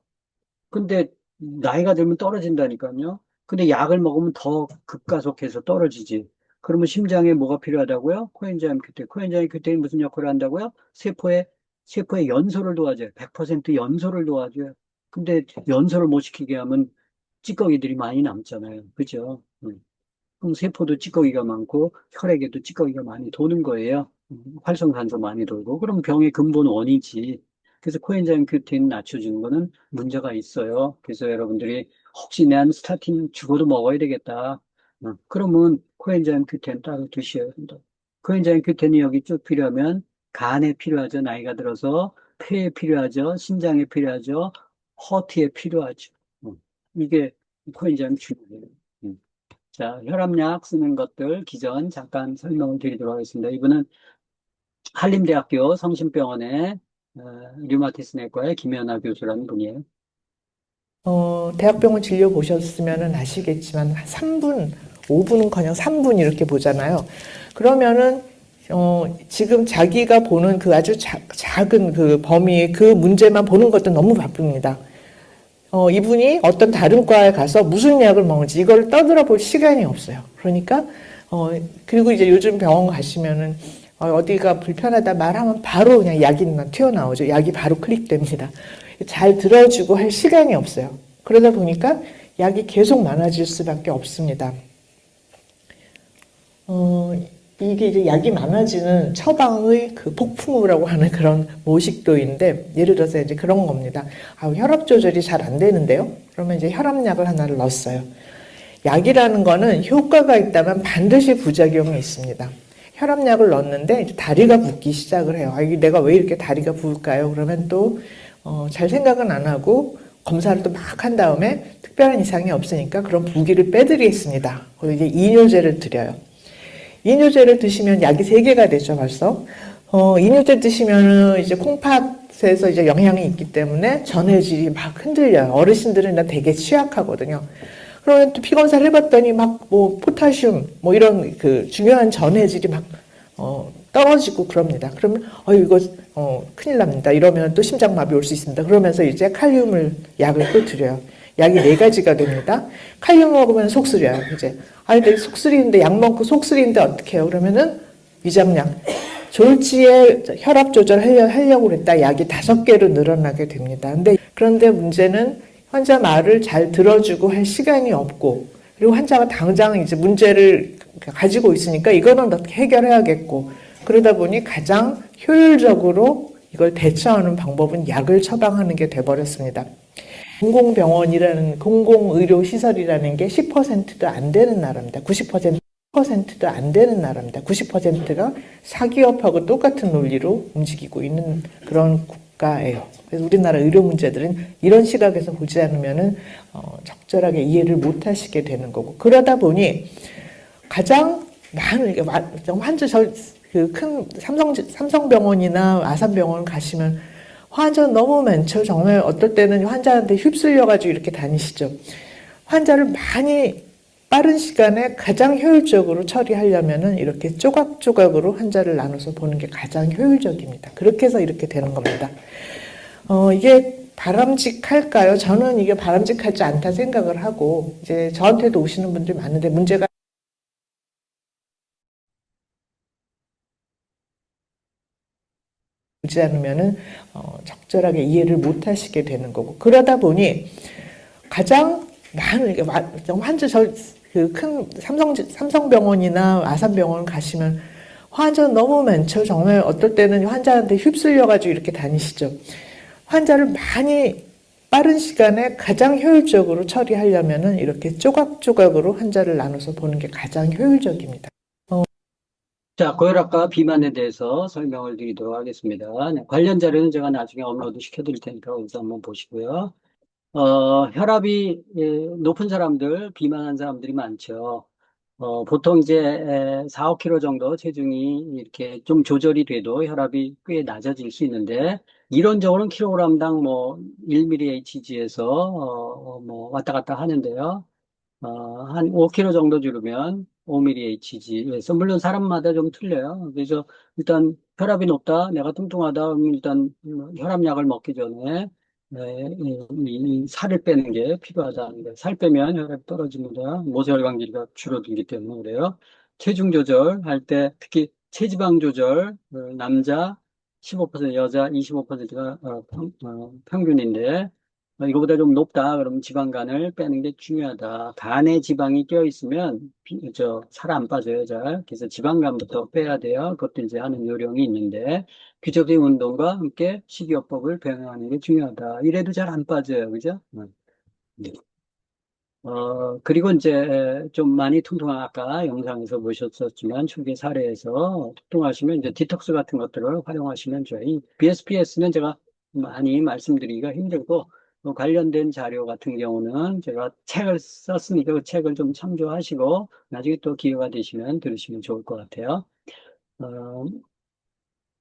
근데 나이가 들면 떨어진다니까요. 근데 약을 먹으면 더 급가속해서 떨어지지. 그러면 심장에 뭐가 필요하다고요? 코엔자임 Q10. 코엔자임 Q10이 무슨 역할을 한다고요? 세포의 연소를 도와줘요. 100% 연소를 도와줘요. 근데 연소를 못 시키게 하면 찌꺼기들이 많이 남잖아요. 그죠? 그럼 세포도 찌꺼기가 많고 혈액에도 찌꺼기가 많이 도는 거예요. 활성산소 많이 돌고. 그럼 병의 근본 원이지. 그래서 코엔자임 Q10 낮춰주는 거는 문제가 있어요. 그래서 여러분들이 혹시 난 스타틴 죽어도 먹어야 되겠다. 그러면 코엔자임 Q10 따로 드셔야 된다. 코엔자임 Q10이 여기 쭉 필요하면 간에 필요하죠. 나이가 들어서 폐에 필요하죠. 심장에 필요하죠. 허트에 필요하죠. 이게 코엔자임 중요해요. 자, 혈압약 쓰는 것들 기전 잠깐 설명을 드리도록 하겠습니다. 이분은 한림대학교 성심병원의 류마티스 내과의 김연아 교수라는 분이에요.
대학병원 진료 보셨으면 아시겠지만 3분, 5분은커녕 3분 이렇게 보잖아요. 그러면은 지금 자기가 보는 그 아주 작은 그 범위의 그 문제만 보는 것도 너무 바쁩니다. 이분이 어떤 다른 과에 가서 무슨 약을 먹는지 이걸 떠들어 볼 시간이 없어요. 그러니까 그리고 이제 요즘 병원 가시면은 어디가 불편하다 말하면 바로 그냥 약이 튀어나오죠. 약이 바로 클릭됩니다. 잘 들어주고 할 시간이 없어요. 그러다 보니까 약이 계속 많아질 수밖에 없습니다. 이게 이제 약이 많아지는 처방의 그 폭풍우라고 하는 그런 모식도인데, 예를 들어서 이제 그런 겁니다. 혈압 조절이 잘 안 되는데요? 그러면 이제 혈압약을 하나를 넣었어요. 약이라는 거는 효과가 있다면 반드시 부작용이 있습니다. 혈압약을 넣었는데 이제 다리가 붓기 시작을 해요. 이게 내가 왜 이렇게 다리가 부을까요? 그러면 또 잘 생각은 안 하고 검사를 또 막 한 다음에 특별한 이상이 없으니까 그런 부기를 빼드리겠습니다. 그리고 이제 이뇨제를 드려요. 이뇨제를 드시면 약이 3개가 되죠, 벌써. 이뇨제 드시면은 이제 콩팥에서 이제 영향이 있기 때문에 전해질이 막 흔들려요. 어르신들은 되게 취약하거든요. 그러면 또 피 검사를 해봤더니 막 뭐 포타슘 뭐 이런 그 중요한 전해질이 막 떨어지고 그럽니다. 그러면 이거 큰일 납니다. 이러면 또 심장마비 올 수 있습니다. 그러면서 이제 칼륨을 약을 또 드려요. 약이 4가지가 됩니다. 칼륨 먹으면 속 쓰려요. 이제 근데 속 쓰리는데 약 먹고 속 쓰리는데 어떻게 해요? 그러면은 위장약. 졸지에 혈압 조절하려고 그랬다. 약이 5개로 늘어나게 됩니다. 그런데 문제는 환자 말을 잘 들어주고 할 시간이 없고, 그리고 환자가 당장 이제 문제를 가지고 있으니까 이거는 어떻게 해결해야겠고, 그러다 보니 가장 효율적으로 이걸 대처하는 방법은 약을 처방하는 게 돼버렸습니다. 공공병원이라는 공공의료시설이라는 게 10%도 안 되는 나라입니다. 90%도 안 되는 나라입니다. 90%가 사기업하고 똑같은 논리로 움직이고 있는 그런 국가예요. 그래서 우리나라 의료 문제들은 이런 시각에서 보지 않으면은 적절하게 이해를 못 하시게 되는 거고, 그러다 보니 가장 많은 환자 큰 삼성병원이나 아산병원 가시면 환자 너무 많죠. 정말 어떨 때는 환자한테 휩쓸려가지고 이렇게 다니시죠. 환자를 많이 빠른 시간에 가장 효율적으로 처리하려면은 이렇게 조각조각으로 환자를 나눠서 보는 게 가장 효율적입니다. 그렇게 해서 이렇게 되는 겁니다. 이게 바람직할까요? 저는 이게 바람직하지 않다 생각을 하고, 이제 저한테도 오시는 분들이 많은데 문제가 보지 않으면은 적절하게 이해를 못 하시게 되는 거고, 그러다 보니 가장 많은 환자 큰 삼성병원이나 아산병원 가시면 환자 너무 많죠. 정말 어떨 때는 환자한테 휩쓸려가지고 이렇게 다니시죠. 환자를 많이 빠른 시간에 가장 효율적으로 처리하려면은 이렇게 조각조각으로 환자를 나눠서 보는 게 가장 효율적입니다.
자, 고혈압과 비만에 대해서 설명을 드리도록 하겠습니다. 네, 관련 자료는 제가 나중에 업로드 시켜드릴 테니까 거기서 한번 보시고요. 혈압이 높은 사람들, 비만한 사람들이 많죠. 보통 이제 4, 5kg 정도 체중이 이렇게 좀 조절이 돼도 혈압이 꽤 낮아질 수 있는데, 이론적으로는 킬로그램당 뭐 1mHg에서 뭐 왔다 갔다 하는데요. 한 5kg 정도 줄으면 5mHg에서, 물론 사람마다 좀 틀려요. 그래서 일단 혈압이 높다, 내가 뚱뚱하다, 그러면 일단 혈압약을 먹기 전에 이 살을 빼는 게 필요하다는 거예요. 살 빼면 혈압이 떨어집니다. 모세혈관계가 줄어들기 때문에 그래요. 체중 조절할 때 특히 체지방 조절, 남자 15%, 여자 25%가 평균인데, 이거보다 좀 높다 그러면 지방간을 빼는 게 중요하다. 간에 지방이 껴 있으면 살 안 빠져요, 잘. 그래서 지방간부터 빼야 돼요. 그것도 이제 하는 요령이 있는데, 규칙적인 운동과 함께 식이요법을 병행하는 게 중요하다. 이래도 잘 안 빠져요, 그죠? 네. 그리고 이제 좀 많이 퉁퉁한, 아까 영상에서 보셨었지만 초기 사례에서 퉁퉁하시면 이제 디톡스 같은 것들을 활용하시면 좋아요. 이 BSPS는 제가 많이 말씀드리기가 힘들고, 관련된 자료 같은 경우는 제가 책을 썼으니까 그 책을 좀 참조하시고 나중에 또 기회가 되시면 들으시면 좋을 것 같아요.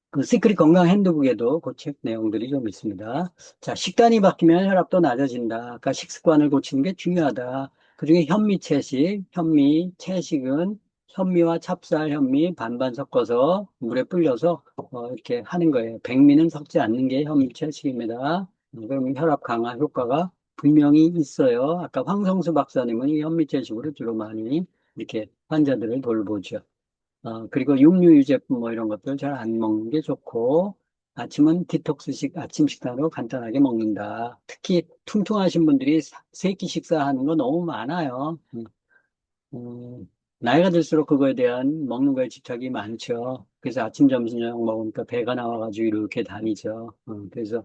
그 시크릿 건강 핸드북에도 그 책 내용들이 좀 있습니다. 자, 식단이 바뀌면 혈압도 낮아진다. 아까 식습관을 고치는 게 중요하다. 그중에 현미 채식, 현미 채식은 현미와 찹쌀, 현미 반반 섞어서 물에 불려서 이렇게 하는 거예요. 백미는 섞지 않는 게 현미 채식입니다. 그러면 혈압 강화 효과가 분명히 있어요. 아까 황성수 박사님은 이 현미 채식으로 주로 많이 이렇게 환자들을 돌보죠. 그리고 육류 유제품 뭐 이런 것들 잘 안 먹는 게 좋고, 아침은 디톡스식 아침 식단으로 간단하게 먹는다. 특히 퉁퉁하신 분들이 세 끼 식사하는 거 너무 많아요. 나이가 들수록 그거에 대한 먹는 거에 집착이 많죠. 그래서 아침, 점심, 저녁 먹으니까 배가 나와가지고 이렇게 다니죠. 그래서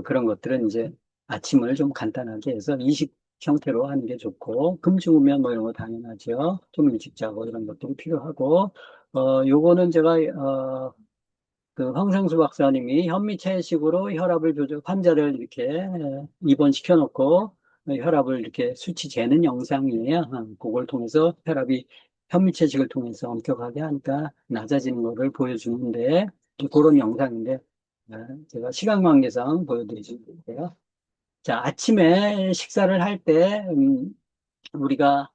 그런 것들은 이제 아침을 좀 간단하게 해서 이식 형태로 하는 게 좋고, 금주면 뭐 이런 거 당연하죠. 좀 일찍 자고 이런 것들이 필요하고, 요거는 제가, 그 황상수 박사님이 현미채식으로 혈압을 조절, 환자를 이렇게 입원시켜 놓고 혈압을 이렇게 수치 재는 영상이에요. 그걸 통해서 혈압이 현미채식을 통해서 엄격하게 하니까 낮아지는 거를 보여주는데, 그런 영상인데, 제가 시간 관계상 보여드리겠는데요. 자, 아침에 식사를 할 때, 우리가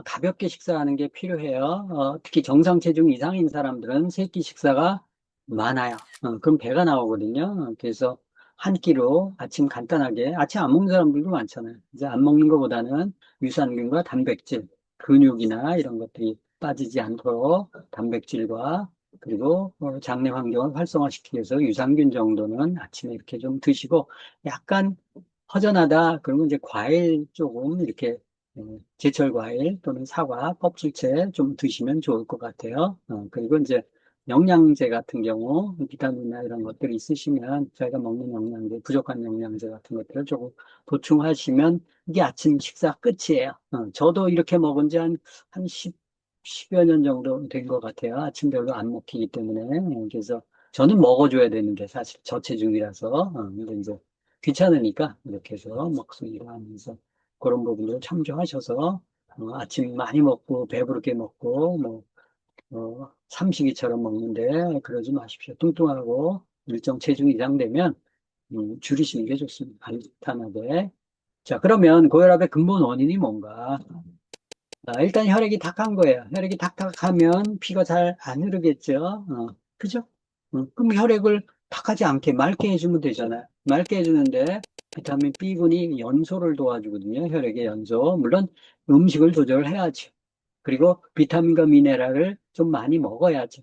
가볍게 식사하는 게 필요해요. 특히 정상 체중 이상인 사람들은 세 끼 식사가 많아요. 그럼 배가 나오거든요. 그래서 한 끼로 아침 간단하게, 아침 안 먹는 사람들도 많잖아요. 이제 안 먹는 것보다는 유산균과 단백질, 근육이나 이런 것들이 빠지지 않도록 단백질과 그리고 장내 환경을 활성화시키기 위해서 유산균 정도는 아침에 이렇게 좀 드시고, 약간 허전하다 그러면 이제 과일 조금 이렇게 제철 과일 또는 사과 껍질째 좀 드시면 좋을 것 같아요. 그리고 이제 영양제 같은 경우, 비타민이나 이런 것들이 있으시면 저희가 먹는 영양제, 부족한 영양제 같은 것들을 조금 보충하시면 이게 아침 식사 끝이에요. 저도 이렇게 먹은 지 한 10여 년 정도 된 것 같아요. 아침 별로 안 먹히기 때문에. 그래서 저는 먹어줘야 되는데 사실 저체중이라서. 근데 이제 귀찮으니까 이렇게 해서 먹습니다 하면서 그런 부분들을 참조하셔서 아침 많이 먹고 배부르게 먹고 뭐 삼식이처럼 먹는데 그러지 마십시오. 뚱뚱하고 일정 체중 이상 되면 줄이시는 게 좋습니다. 간단하게. 자, 그러면 고혈압의 근본 원인이 뭔가? 일단 혈액이 탁한 거예요. 혈액이 탁탁하면 피가 잘 안 흐르겠죠. 그죠? 그럼 혈액을 탁하지 않게 맑게 해주면 되잖아요. 맑게 해주는데 비타민 B군이 연소를 도와주거든요. 혈액의 연소. 물론 음식을 조절해야죠. 그리고 비타민과 미네랄을 좀 많이 먹어야죠.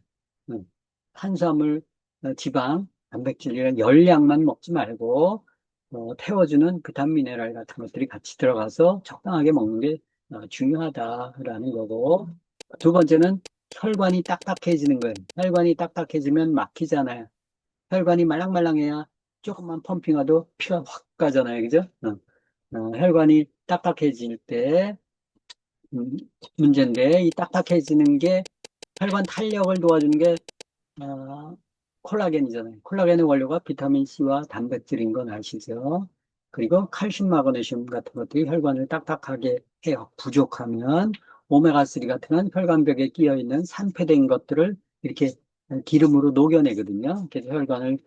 탄수화물, 지방, 단백질 이런 열량만 먹지 말고 태워주는 비타민 미네랄 같은 것들이 같이 들어가서 적당하게 먹는 게 중요하다라는 거고, 두 번째는 혈관이 딱딱해지는 거예요. 혈관이 딱딱해지면 막히잖아요. 혈관이 말랑말랑해야 조금만 펌핑해도 피가 확 가잖아요. 그죠? 혈관이 딱딱해질 때 문제인데, 이 딱딱해지는 게 혈관 탄력을 도와주는 게 콜라겐이잖아요. 콜라겐의 원료가 비타민 C와 단백질인 건 아시죠? 그리고 칼슘, 마그네슘 같은 것들이 혈관을 딱딱하게 해요. 부족하면 오메가3 같은 건 혈관벽에 끼어 있는 산패된 것들을 이렇게 기름으로 녹여내거든요. 그래서 혈관을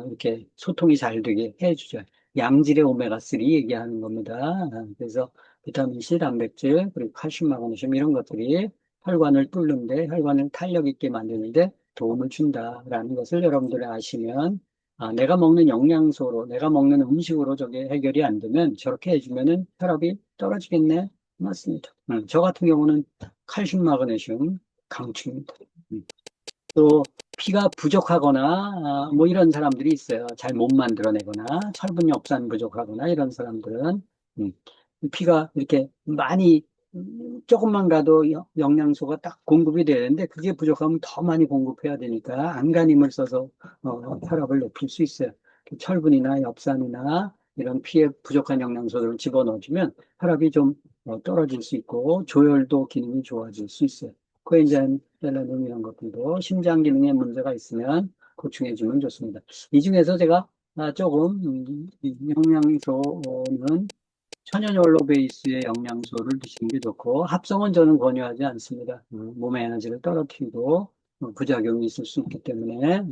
이렇게 소통이 잘 되게 해주죠. 양질의 오메가3 얘기하는 겁니다. 그래서 비타민 C, 단백질, 그리고 칼슘, 마그네슘 이런 것들이 혈관을 뚫는데, 혈관을 탄력 있게 만드는데 도움을 준다라는 것을 여러분들이 아시면, 내가 먹는 영양소로, 내가 먹는 음식으로 저게 해결이 안 되면 저렇게 해주면은 혈압이 떨어지겠네? 맞습니다. 저 같은 경우는 칼슘, 마그네슘 강추입니다. 또 피가 부족하거나 뭐 이런 사람들이 있어요. 잘 못 만들어내거나 철분 엽산 부족하거나 이런 사람들은 피가 이렇게 많이 조금만 가도 영양소가 딱 공급이 되는데 그게 부족하면 더 많이 공급해야 되니까 안간힘을 써서 혈압을 높일 수 있어요. 철분이나 엽산이나 이런 피에 부족한 영양소들을 집어넣어주면 혈압이 좀 떨어질 수 있고 조혈도 기능이 좋아질 수 있어요. 코엔자임, 셀레늄 이런 것들도 심장 기능에 문제가 있으면 보충해주면 좋습니다. 이 중에서 제가 조금 영양소는 천연원료 베이스의 영양소를 드시는 게 좋고, 합성은 저는 권유하지 않습니다. 몸의 에너지를 떨어뜨리고 부작용이 있을 수 있기 때문에.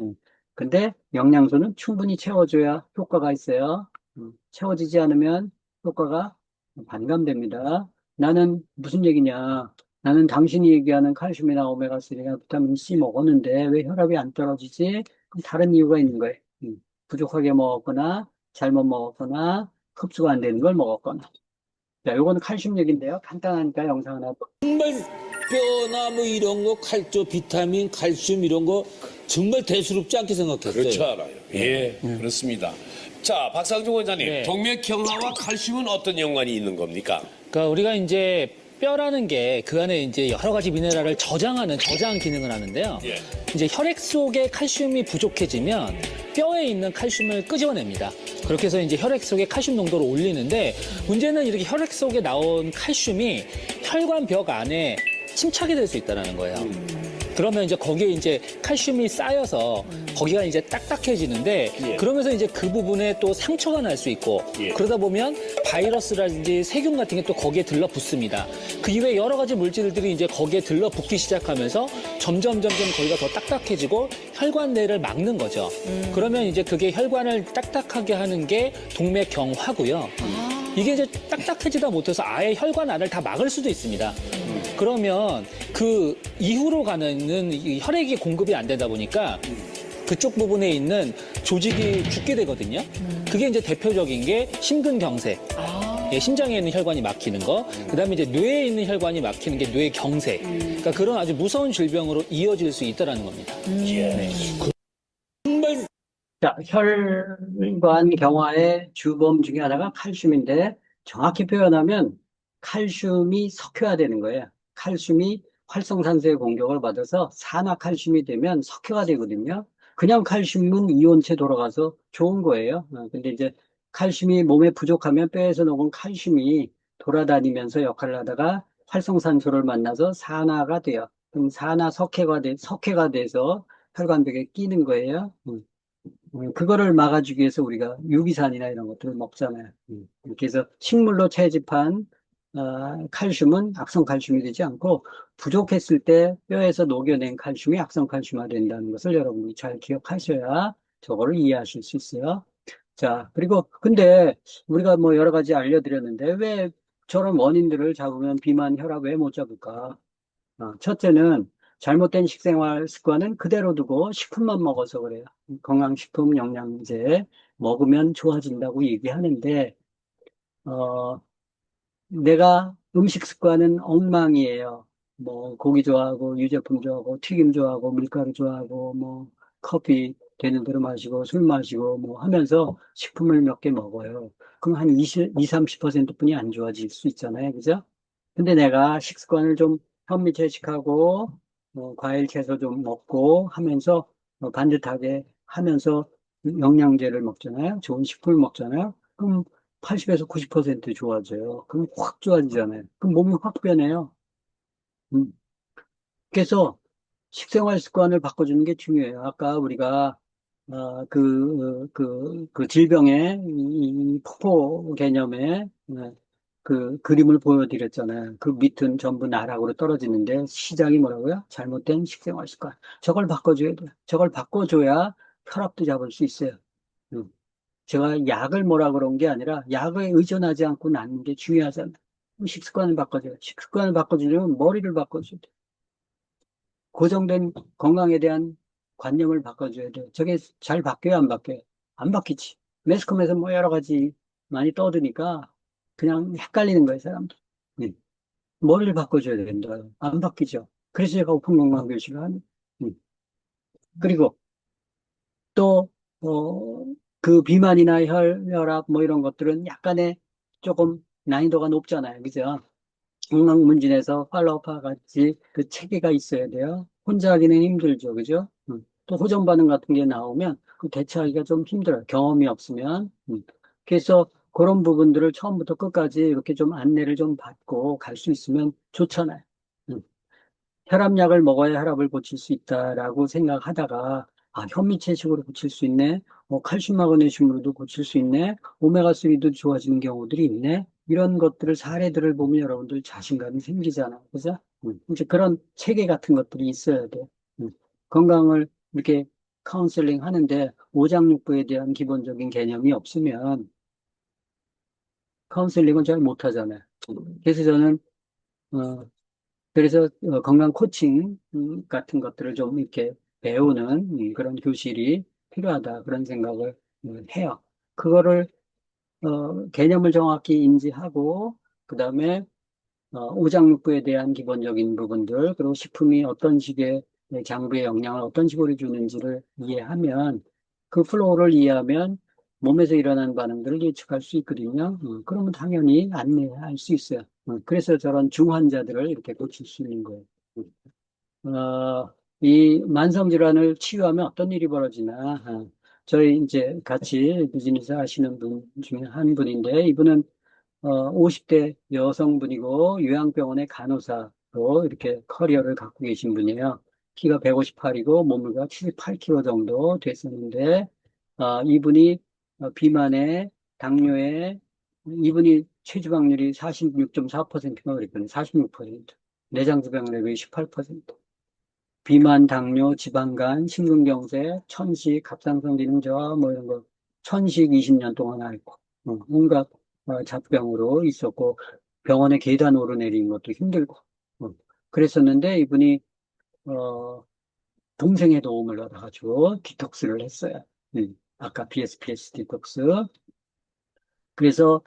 근데 영양소는 충분히 채워줘야 효과가 있어요. 채워지지 않으면 효과가 반감됩니다. 나는 무슨 얘기냐? 나는 당신이 얘기하는 칼슘이나 오메가3나 비타민 C 먹었는데 왜 혈압이 안 떨어지지? 그럼 다른 이유가 있는 거예요. 부족하게 먹었거나 잘못 먹었거나 흡수가 안 되는 걸 먹었거나. 자, 요거는 칼슘 얘기인데요. 간단하니까 영상 하나.
정말 뼈나 뭐 이런 거, 칼조, 비타민, 칼슘 이런 거 정말 대수롭지 않게 생각했어요.
그렇지 않아요. 예, 그렇습니다. 자, 박상중 원장님,
네.
동맥경화와 칼슘은 어떤 연관이 있는 겁니까?
그러니까 우리가 이제 뼈라는 게 그 안에 이제 여러 가지 미네랄을 저장하는 저장 기능을 하는데요.
예.
이제 혈액 속에 칼슘이 부족해지면 뼈에 있는 칼슘을 끄집어냅니다. 그렇게 해서 이제 혈액 속에 칼슘 농도를 올리는데 문제는 이렇게 혈액 속에 나온 칼슘이 혈관벽 안에 침착이 될 수 있다는 거예요. 그러면 이제 거기에 이제 칼슘이 쌓여서 거기가 이제 딱딱해지는데
예.
그러면서 이제 그 부분에 또 상처가 날 수 있고
예.
그러다 보면 바이러스라든지 세균 같은 게 또 거기에 들러붙습니다. 그 이외에 여러 가지 물질들이 이제 거기에 들러붙기 시작하면서 점점 거기가 더 딱딱해지고 혈관 내를 막는 거죠. 그러면 이제 그게 혈관을 딱딱하게 하는 게 동맥경화고요. 이게 이제 딱딱해지다 못해서 아예 혈관 안을 다 막을 수도 있습니다. 그러면 그 이후로 가는 이 혈액이 공급이 안 되다 보니까 그쪽 부분에 있는 조직이 죽게 되거든요. 그게 이제 대표적인 게 심근경색. 예, 심장에 있는 혈관이 막히는 거. 그다음에 이제 뇌에 있는 혈관이 막히는 게 뇌경색. 그러니까 그런 아주 무서운 질병으로 이어질 수 있다라는 겁니다. 네.
정말
자, 혈관 경화의 주범 중에 하나가 칼슘인데 정확히 표현하면 칼슘이 섞여야 되는 거예요. 칼슘이 활성산소의 공격을 받아서 산화칼슘이 되면 석회가 되거든요. 그냥 칼슘은 이온체 돌아가서 좋은 거예요. 근데 이제 칼슘이 몸에 부족하면 뼈에서 녹은 칼슘이 돌아다니면서 역할을 하다가 활성산소를 만나서 산화가 돼요. 그럼 석회가 돼서 혈관벽에 끼는 거예요. 그거를 막아주기 위해서 우리가 유기산이나 이런 것들을 먹잖아요. 이렇게 해서 식물로 채집한 칼슘은 악성칼슘이 되지 않고 부족했을 때 뼈에서 녹여낸 칼슘이 악성칼슘화 된다는 것을 여러분이 잘 기억하셔야 저거를 이해하실 수 있어요. 자, 그리고 근데 우리가 뭐 여러 가지 알려드렸는데 왜 저런 원인들을 잡으면 비만, 혈압 왜 못 잡을까? 첫째는 잘못된 식생활 습관은 그대로 두고 식품만 먹어서 그래요. 건강식품, 영양제 먹으면 좋아진다고 얘기하는데 내가 음식 습관은 엉망이에요. 뭐 고기 좋아하고 유제품 좋아하고 튀김 좋아하고 밀가루 좋아하고 뭐 커피 되는 대로 마시고 술 마시고 뭐 하면서 식품을 몇 개 먹어요. 그럼 한 20, 30%뿐이 안 좋아질 수 있잖아요. 그죠? 근데 내가 식습관을 좀 현미채식하고 과일 채소 좀 먹고 하면서 반듯하게 하면서 영양제를 먹잖아요. 좋은 식품을 먹잖아요. 그럼 80에서 90% 좋아져요. 그럼 확 좋아지잖아요. 그럼 몸이 확 변해요. 음. 그래서 식생활 습관을 바꿔주는 게 중요해요. 아까 우리가 그 질병의 이 폭포 개념의 그 그림을 보여드렸잖아요. 그 밑은 전부 나락으로 떨어지는데 시작이 뭐라고요? 잘못된 식생활 습관. 저걸 바꿔줘야 돼요. 저걸 바꿔줘야 혈압도 잡을 수 있어요. 음. 제가 약을 뭐라 그런 게 아니라 약에 의존하지 않고 낫는 게 중요하잖아요. 그럼 식습관을 바꿔줘요. 식습관을 바꿔주려면 머리를 바꿔줘야 돼요. 고정된 건강에 대한 관념을 바꿔줘야 돼요. 저게 잘 바뀌어요, 안 바뀌어요? 안 바뀌지. 매스컴에서 뭐 여러 가지 많이 떠드니까 그냥 헷갈리는 거예요, 사람들. 네. 머리를 바꿔줘야 된다. 안 바뀌죠. 그래서 제가 오픈 건강 교실을 하는. 음. 그리고 또, 그 비만이나 혈압 뭐 이런 것들은 약간의 조금 난이도가 높잖아요. 그죠? 건강문진에서 팔로우파 같이 그 체계가 있어야 돼요. 혼자 하기는 힘들죠. 그죠? 또 호전 반응 같은 게 나오면 그 대처하기가 좀 힘들어요. 경험이 없으면. 그래서 그런 부분들을 처음부터 끝까지 이렇게 좀 안내를 좀 받고 갈 수 있으면 좋잖아요. 혈압약을 먹어야 혈압을 고칠 수 있다라고 생각하다가 현미채식으로 고칠 수 있네. 칼슘 마그네슘으로도 고칠 수 있네. 오메가3도 좋아지는 경우들이 있네. 이런 것들을 사례들을 보면 여러분들 자신감이 생기잖아요. 그죠? 이제 그런 체계 같은 것들이 있어야 돼. 건강을 이렇게 카운슬링 하는데 오장육부에 대한 기본적인 개념이 없으면 카운슬링은 잘 못하잖아요. 그래서 저는 건강 코칭 같은 것들을 좀 이렇게 배우는 그런 교실이 필요하다 그런 생각을 해요. 그거를 개념을 정확히 인지하고 그다음에 오장육부에 대한 기본적인 부분들 그리고 식품이 어떤 식의 장부의 영향을 어떤 식으로 주는지를 이해하면 그 플로우를 이해하면 몸에서 일어나는 반응들을 예측할 수 있거든요. 그러면 당연히 안내할 수 있어요. 그래서 저런 중환자들을 이렇게 고칠 수 있는 거예요. 이 만성질환을 치유하면 어떤 일이 벌어지나. 저희 이제 같이 비즈니스 하시는 분 중에 한 분인데 이분은 50대 여성분이고 요양병원의 간호사로 이렇게 커리어를 갖고 계신 분이에요. 키가 158이고 몸무게가 78kg 정도 됐었는데 이분이 비만에 당뇨에 이분이 체지방률이 46.4%가 그랬거든요. 46%. 내장지방률이 18%. 비만, 당뇨, 지방간, 심근경색, 천식, 갑상선 기능 저하 뭐 이런 거 천식 20년 동안 앓고 온갖 잡병으로 있었고 병원에 계단 오르내리는 것도 힘들고 그랬었는데 이분이 동생의 도움을 받아가지고 디톡스를 했어요. 아까 BSPS 디톡스. 그래서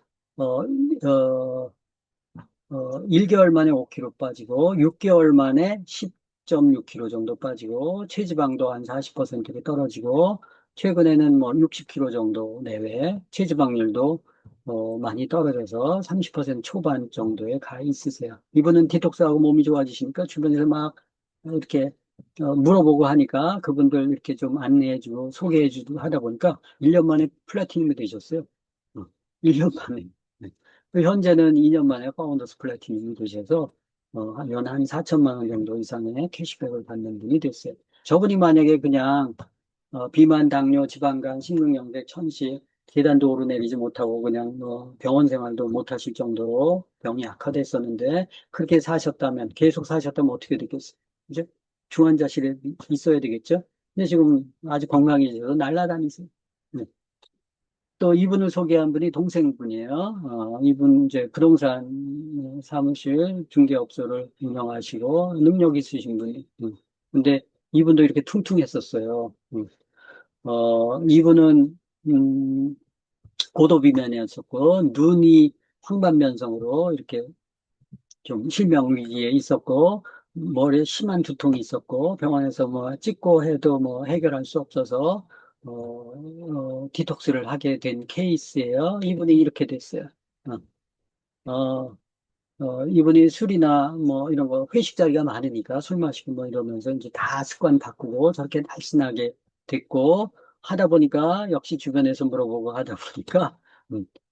1개월 만에 5kg 빠지고 6개월 만에 10.6kg 정도 빠지고 체지방도 한 40% 떨어지고 최근에는 뭐 60kg 정도 내외 체지방률도 많이 떨어져서 30% 초반 정도에 가 있으세요. 이분은 디톡스하고 몸이 좋아지시니까 주변에서 막 이렇게 물어보고 하니까 그분들 이렇게 좀 안내해주고 소개해주고 하다 보니까 1년 만에 플래티넘이 되셨어요. 1년 만에. 네. 현재는 2년 만에 파운더스 플래티넘이 되셔서 연 4천만 원 정도 이상의 캐시백을 받는 분이 됐어요. 저분이 만약에 그냥 비만, 당뇨, 지방간, 심근경색, 천식, 계단도 오르내리지 못하고 그냥 병원 생활도 못하실 정도로 병이 악화됐었는데 그렇게 사셨다면 계속 사셨다면 어떻게 됐겠어요? 이제 중환자실에 있어야 되겠죠? 근데 지금 아주 건강해져서 날아다니세요. 네. 또 이분을 소개한 분이 동생분이에요. 이분 이제 부동산 사무실 중개업소를 운영하시고 능력 있으신 분이. 근데 이분도 이렇게 퉁퉁했었어요. 이분은 고도비만이었었고 눈이 황반변성으로 이렇게 좀 실명 위기에 있었고 머리에 심한 두통이 있었고 병원에서 뭐 찍고 해도 뭐 해결할 수 없어서 디톡스를 하게 된 케이스예요. 이분이 이렇게 됐어요. 어, 이분이 술이나 뭐 이런 거 회식 자리가 많으니까 술 마시고 뭐 이러면서 이제 다 습관 바꾸고 저렇게 날씬하게 됐고 하다 보니까 역시 주변에서 물어보고 하다 보니까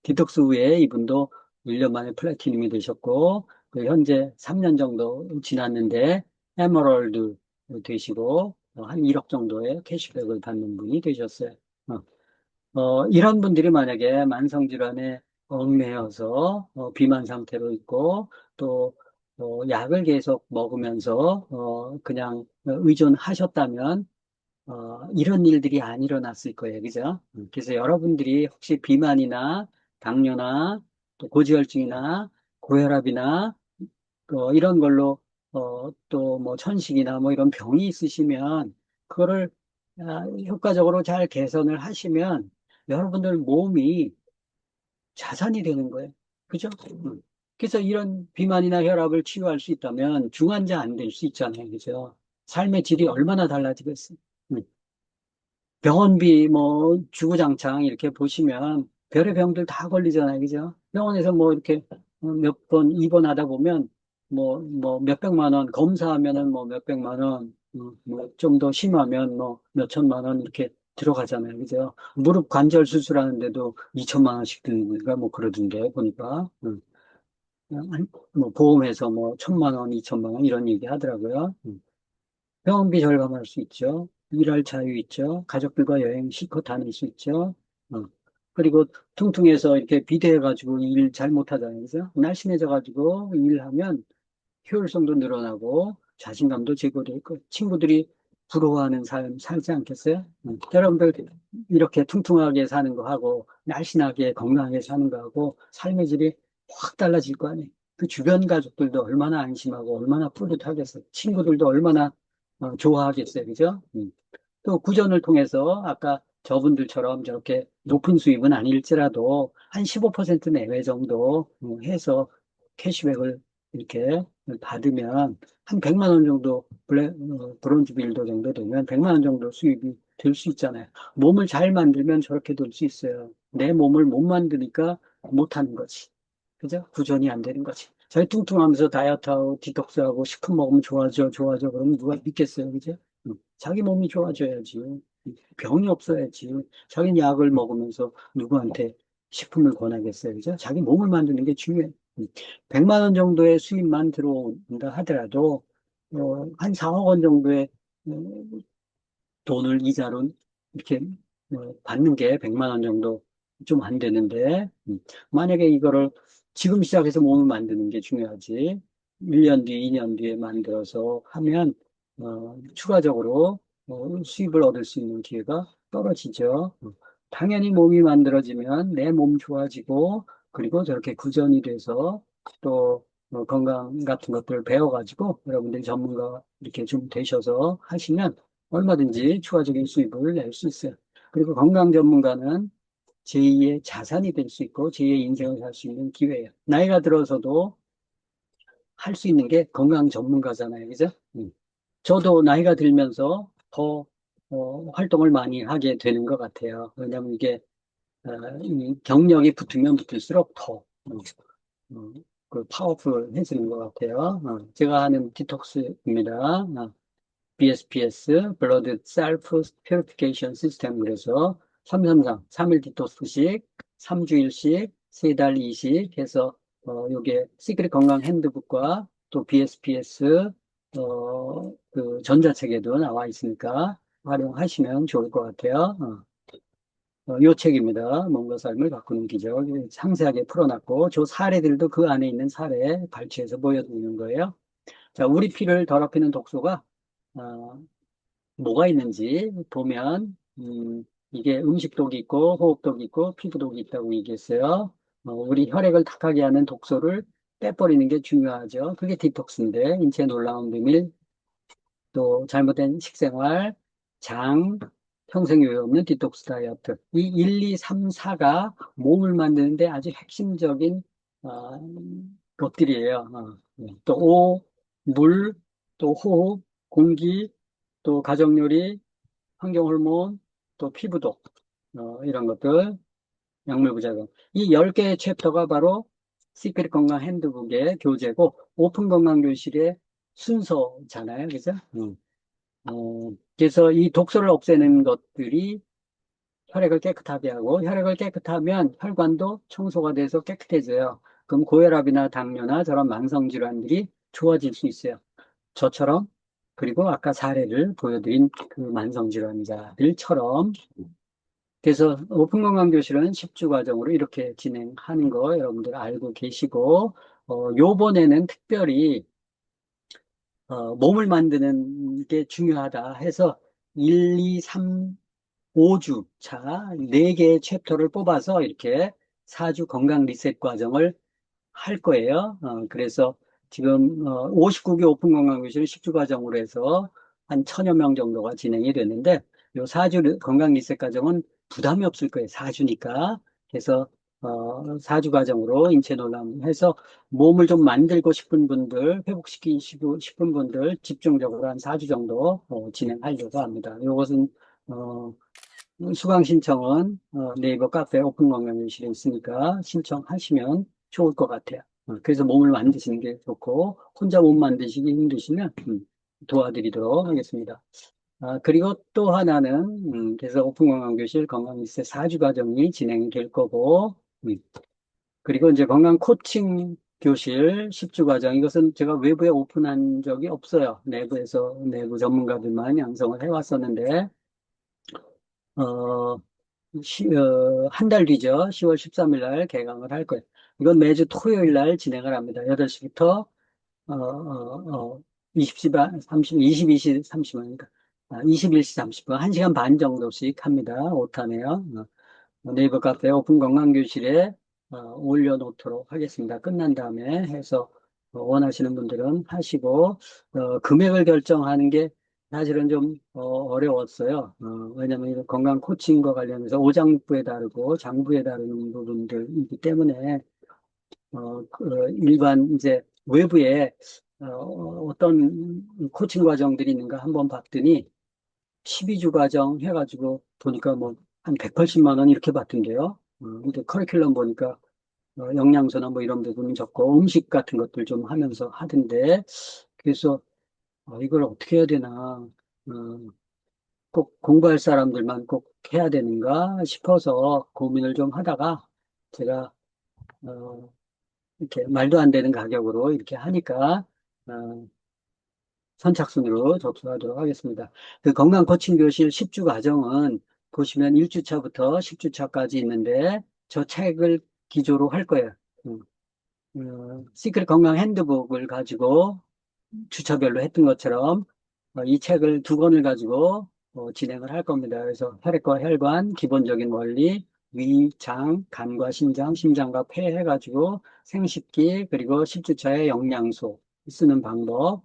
디톡스 후에 이분도 1년 만에 플래티넘이 되셨고 현재 3년 정도 지났는데 에메랄드 되시고 한 1억 정도의 캐시백을 받는 분이 되셨어요. 이런 분들이 만약에 만성질환에 얽매여서 비만 상태로 있고 또 약을 계속 먹으면서 그냥 의존하셨다면 이런 일들이 안 일어났을 거예요. 그죠? 그래서 여러분들이 혹시 비만이나 당뇨나 또 고지혈증이나 고혈압이나 이런 걸로 또 뭐 천식이나 뭐 이런 병이 있으시면 그거를 효과적으로 잘 개선을 하시면 여러분들 몸이 자산이 되는 거예요. 그죠? 그래서 이런 비만이나 혈압을 치유할 수 있다면 중환자 안 될 수 있잖아요. 그죠? 삶의 질이 얼마나 달라지겠어요. 병원비 뭐 주구장창 이렇게 보시면 별의 병들 다 걸리잖아요. 그죠? 병원에서 뭐 이렇게 몇 번 입원하다 보면 뭐 몇백만 원, 검사하면은 뭐 몇백만 원, 뭐 좀 더 심하면 뭐 몇천만 원 이렇게 들어가잖아요. 그죠? 무릎 관절 수술하는데도 2천만 원씩 드니까 뭐 그러던데 보니까. 뭐 보험에서 뭐 1,000만 원, 2천만 원 이런 얘기 하더라고요. 병원비 절감할 수 있죠. 일할 자유 있죠. 가족들과 여행 실컷 다닐 수 있죠. 그리고 퉁퉁해서 이렇게 비대해가지고 일 잘 못하잖아요. 그래서 날씬해져가지고 일하면 효율성도 늘어나고 자신감도 제고되고 친구들이 부러워하는 삶 살지 않겠어요? 여러분들 이렇게 퉁퉁하게 사는 거 하고 날씬하게 건강하게 사는 거 하고 삶의 질이 확 달라질 거 아니에요. 그 주변 가족들도 얼마나 안심하고 얼마나 뿌듯하겠어요. 친구들도 얼마나 좋아하겠어요. 그죠? 또 구전을 통해서 아까 저분들처럼 저렇게 높은 수입은 아닐지라도 한 15% 내외 정도 해서 캐시백을 이렇게 받으면 한 100만 원 정도 브론즈 빌더 정도 되면 100만 원 정도 수입이 될 수 있잖아요. 몸을 잘 만들면 저렇게 될 수 있어요. 내 몸을 못 만드니까 못하는 거지. 그죠? 구전이 안 되는 거지. 저희 뚱뚱하면서 다이어트하고 디톡스하고 식품 먹으면 좋아져, 좋아져. 그러면 누가 믿겠어요. 그죠? 자기 몸이 좋아져야지. 병이 없어야지. 자기는 약을 먹으면서 누구한테 식품을 권하겠어요. 그죠? 자기 몸을 만드는 게 중요해요. 100만 원 정도의 수입만 들어온다 하더라도, 한 4억 원 정도의 돈을 이자로 이렇게 받는 게 100만 원 정도 좀 안 되는데, 만약에 이거를 지금 시작해서 몸을 만드는 게 중요하지. 1년 뒤, 2년 뒤에 만들어서 하면, 추가적으로 수입을 얻을 수 있는 기회가 떨어지죠. 당연히 몸이 만들어지면 내 몸 좋아지고, 그리고 저렇게 구전이 돼서 또 건강 같은 것들을 배워가지고 여러분들이 전문가 이렇게 좀 되셔서 하시면 얼마든지 추가적인 수입을 낼 수 있어요. 그리고 건강 전문가는 제2의 자산이 될 수 있고 제2의 인생을 살 수 있는 기회예요. 나이가 들어서도 할 수 있는 게 건강 전문가잖아요. 그죠? 저도 나이가 들면서 더 활동을 많이 하게 되는 것 같아요. 왜냐하면 이게 이 경력이 붙으면 붙을수록 더 그 파워풀해지는 것 같아요. 제가 하는 디톡스입니다. BSPS, Blood Self Purification System. 그래서 333, 3일 디톡스식, 3주일씩, 3달 2식 해서, 요게 시크릿 건강 핸드북과 또 BSPS, 그 전자책에도 나와 있으니까 활용하시면 좋을 것 같아요. 요 책입니다. 몸과 삶을 바꾸는 기적. 상세하게 풀어놨고, 저 사례들도 그 안에 있는 사례 발췌해서 보여드리는 거예요. 자, 우리 피를 더럽히는 독소가, 뭐가 있는지 보면, 이게 음식독이 있고, 호흡독이 있고, 피부독이 있다고 얘기했어요. 우리 혈액을 탁하게 하는 독소를 빼버리는 게 중요하죠. 그게 디톡스인데, 인체 놀라운 비밀, 또 잘못된 식생활, 장, 평생 요요 없는 디톡스 다이어트. 이 1, 2, 3, 4가 몸을 만드는데 아주 핵심적인 것들이에요. 또 오, 물, 또 호흡, 공기, 또 가정요리, 환경호르몬, 또 피부독, 이런 것들, 약물부작용. 이 10개의 챕터가 바로 시크릿 건강 핸드북의 교재고, 오픈 건강 교실의 순서잖아요. 그죠? 그래서 이 독소를 없애는 것들이 혈액을 깨끗하게 하고, 혈액을 깨끗하면 혈관도 청소가 돼서 깨끗해져요. 그럼 고혈압이나 당뇨나 저런 만성질환들이 좋아질 수 있어요. 저처럼, 그리고 아까 사례를 보여드린 그 만성질환자들처럼. 그래서 오픈건강교실은 10주 과정으로 이렇게 진행하는 거 여러분들 알고 계시고, 요번에는 특별히 몸을 만드는 게 중요하다 해서 1, 2, 3, 5주 차 4개의 챕터를 뽑아서 이렇게 4주 건강 리셋 과정을 할 거예요. 그래서 지금 59개 오픈 건강교실 10주 과정으로 해서 한 1000여 명 정도가 진행이 됐는데, 요 4주 건강 리셋 과정은 부담이 없을 거예요. 4주니까. 그래서 4주 과정으로 인체 놀람 해서 몸을 좀 만들고 싶은 분들, 회복시키고 싶은 분들 집중적으로 한 4주 정도 진행하려고 합니다. 이것은 수강 신청은 네이버 카페 오픈 건강교실에 있으니까 신청하시면 좋을 것 같아요. 그래서 몸을 만드시는 게 좋고, 혼자 몸 만드시기 힘드시면 도와드리도록 하겠습니다. 그리고 또 하나는, 그래서 오픈건강교실 건강리셋 4주 과정이 진행이 될 거고, 그리고 이제 건강 코칭 교실 10주 과정, 이것은 제가 외부에 오픈한 적이 없어요. 내부에서, 내부 전문가들만 양성을 해왔었는데, 한 달 뒤죠. 10월 13일 날 개강을 할 거예요. 이건 매주 토요일 날 진행을 합니다. 8시부터, 20시 반, 22시 30분이니까, 21시 30분, 1시간 반 정도씩 합니다. 오타네요. 네이버 카페 오픈 건강교실에 올려놓도록 하겠습니다. 끝난 다음에 해서 원하시는 분들은 하시고, 금액을 결정하는 게 사실은 좀 어려웠어요. 왜냐하면 이런 건강 코칭과 관련해서 오장부에 다르고 장부에 다른 부분들이기 때문에 일반 이제 외부에 어떤 코칭 과정들이 있는가 한번 봤더니 12주 과정 해가지고 보니까 뭐 한 180만 원 이렇게 받던데요. 근데 커리큘럼 보니까 영양소나 뭐 이런 부분은 적고 음식 같은 것들 좀 하면서 하던데, 그래서 이걸 어떻게 해야 되나, 꼭 공부할 사람들만 꼭 해야 되는가 싶어서 고민을 좀 하다가 제가 이렇게 말도 안 되는 가격으로 이렇게 하니까 선착순으로 접수하도록 하겠습니다. 그 건강 코칭 교실 10주 과정은 보시면 1주차부터 10주차까지 있는데 저 책을 기조로 할 거예요. 시크릿 건강 핸드북을 가지고 주차별로 했던 것처럼 이 책을 2권을 가지고 진행을 할 겁니다. 그래서 혈액과 혈관, 기본적인 원리, 위, 장, 간과 심장, 심장과 폐 해가지고 생식기, 그리고 10주차의 영양소 쓰는 방법,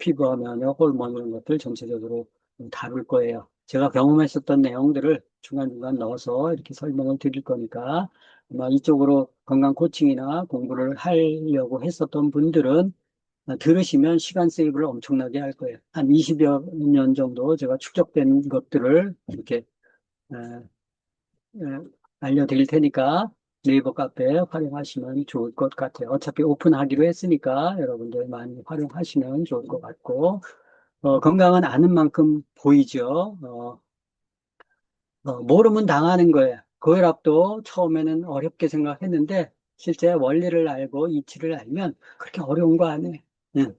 피부와 면역, 호르몬 이런 것들 전체적으로 다룰 거예요. 제가 경험했었던 내용들을 중간중간 넣어서 이렇게 설명을 드릴 거니까 아마 이쪽으로 건강 코칭이나 공부를 하려고 했었던 분들은 들으시면 시간 세이브를 엄청나게 할 거예요. 한 20여 년 정도 제가 축적된 것들을 이렇게 알려드릴 테니까 네이버 카페 활용하시면 좋을 것 같아요. 어차피 오픈하기로 했으니까 여러분들 많이 활용하시면 좋을 것 같고, 건강은 아는 만큼 보이죠. 모르면 당하는 거예요. 고혈압도 처음에는 어렵게 생각했는데 실제 원리를 알고 이치를 알면 그렇게 어려운 거 아니에요. 응.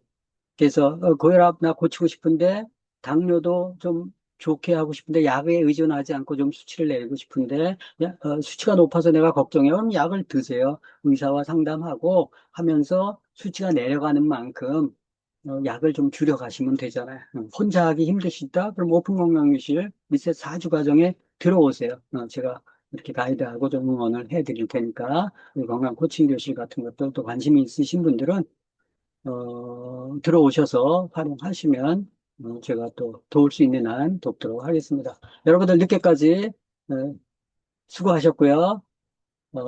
그래서 고혈압 나 고치고 싶은데 당뇨도 좀 좋게 하고 싶은데 약에 의존하지 않고 좀 수치를 내리고 싶은데 수치가 높아서 내가 걱정해요. 그럼 약을 드세요. 의사와 상담하고 하면서 수치가 내려가는 만큼 약을 좀 줄여가시면 되잖아요. 혼자 하기 힘드시다? 그럼 오픈 건강교실 밑에 4주 과정에 들어오세요. 제가 이렇게 가이드하고 좀 응원을 해드릴 테니까 건강 코칭 교실 같은 것도 또 관심이 있으신 분들은 들어오셔서 활용하시면 제가 또 도울 수 있는 한 돕도록 하겠습니다. 여러분들 늦게까지 수고하셨고요.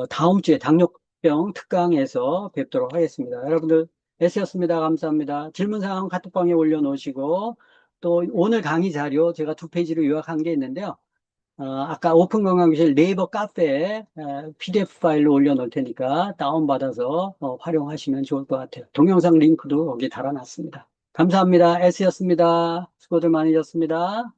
다음 주에 당뇨병 특강에서 뵙도록 하겠습니다. 여러분들 애쓰셨습니다. 감사합니다. 질문사항 카톡방에 올려놓으시고 또 오늘 강의 자료 제가 2페이지로 요약한 게 있는데요. 아까 오픈건강교실 네이버 카페에 PDF 파일로 올려놓을 테니까 다운받아서 활용하시면 좋을 것 같아요. 동영상 링크도 거기 달아놨습니다. 감사합니다. 애쓰셨습니다. 수고들 많으셨습니다.